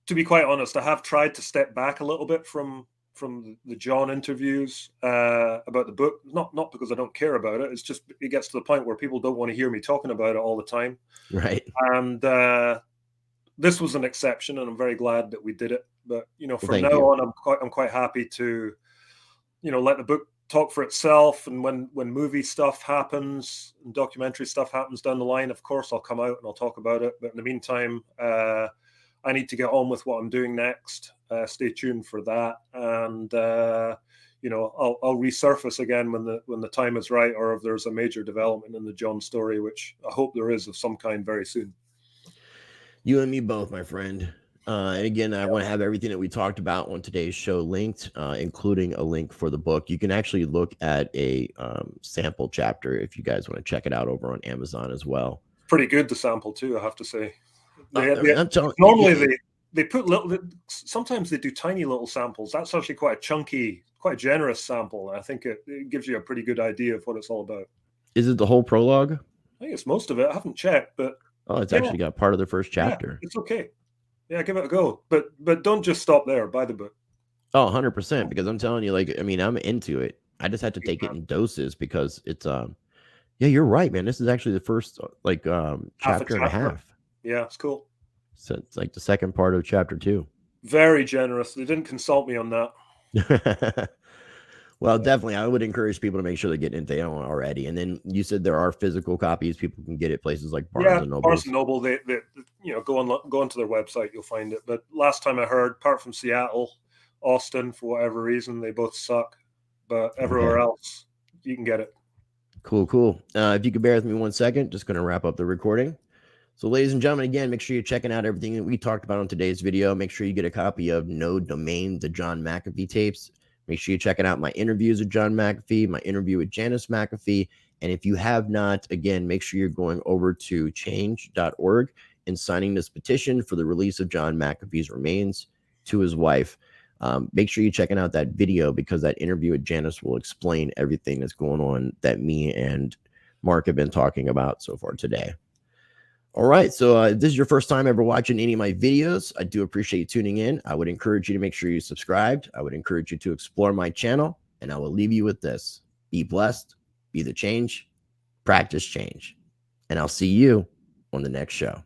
to be quite honest, I have tried to step back a little bit from the John interviews about the book. Not because I don't care about it. It's just it gets to the point where people don't want to hear me talking about it all the time. Right. And this was an exception, and I'm very glad that we did it. But from now on, I'm quite happy to let the book talk for itself. And when movie stuff happens and documentary stuff happens down the line, of course I'll come out and I'll talk about it. But in the meantime, I need to get on with what I'm doing next. Stay tuned for that, and I'll resurface again when the time is right, or if there's a major development in the John story, which I hope there is of some kind very soon. You and me both, my friend. And again, I want to have everything that we talked about on today's show linked, including a link for the book. You can actually look at a sample chapter if you guys want to check it out over on Amazon as well. Pretty good to sample too, I have to say. Normally they put little. Sometimes they do tiny little samples. That's actually quite a chunky, quite a generous sample. I think it gives you a pretty good idea of what it's all about. Is it the whole prologue? I think it's most of it. I haven't checked, but it's actually got part of the first chapter. Yeah, it's okay. Yeah, give it a go. But don't just stop there. Buy the book. Oh, 100%. Because I'm telling you, I'm into it. I just had to take it in doses because it's yeah, you're right, man. This is actually the first chapter and a half. Yeah, it's cool. So it's like the second part of chapter 2. Very generous. They didn't consult me on that. Well, definitely, I would encourage people to make sure they get into it already. And then you said there are physical copies. People can get it places like Barnes and Noble. Barnes and Noble. They go onto their website, you'll find it. But last time I heard, apart from Seattle, Austin, for whatever reason, they both suck. But everywhere else, you can get it. Cool. If you could bear with me 1 second, just going to wrap up the recording. So, ladies and gentlemen, again, make sure you're checking out everything that we talked about on today's video. Make sure you get a copy of No Domain, the John McAfee tapes. Make sure you're checking out my interviews with John McAfee, my interview with Janice McAfee. And if you have not, again, make sure you're going over to change.org and signing this petition for the release of John McAfee's remains to his wife. Make sure you're checking out that video, because that interview with Janice will explain everything that's going on that me and Mark have been talking about so far today. All right, so if this is your first time ever watching any of my videos, I do appreciate you tuning in. I would encourage you to make sure you subscribed. I would encourage you to explore my channel, and I will leave you with this. Be blessed, be the change, practice change, and I'll see you on the next show.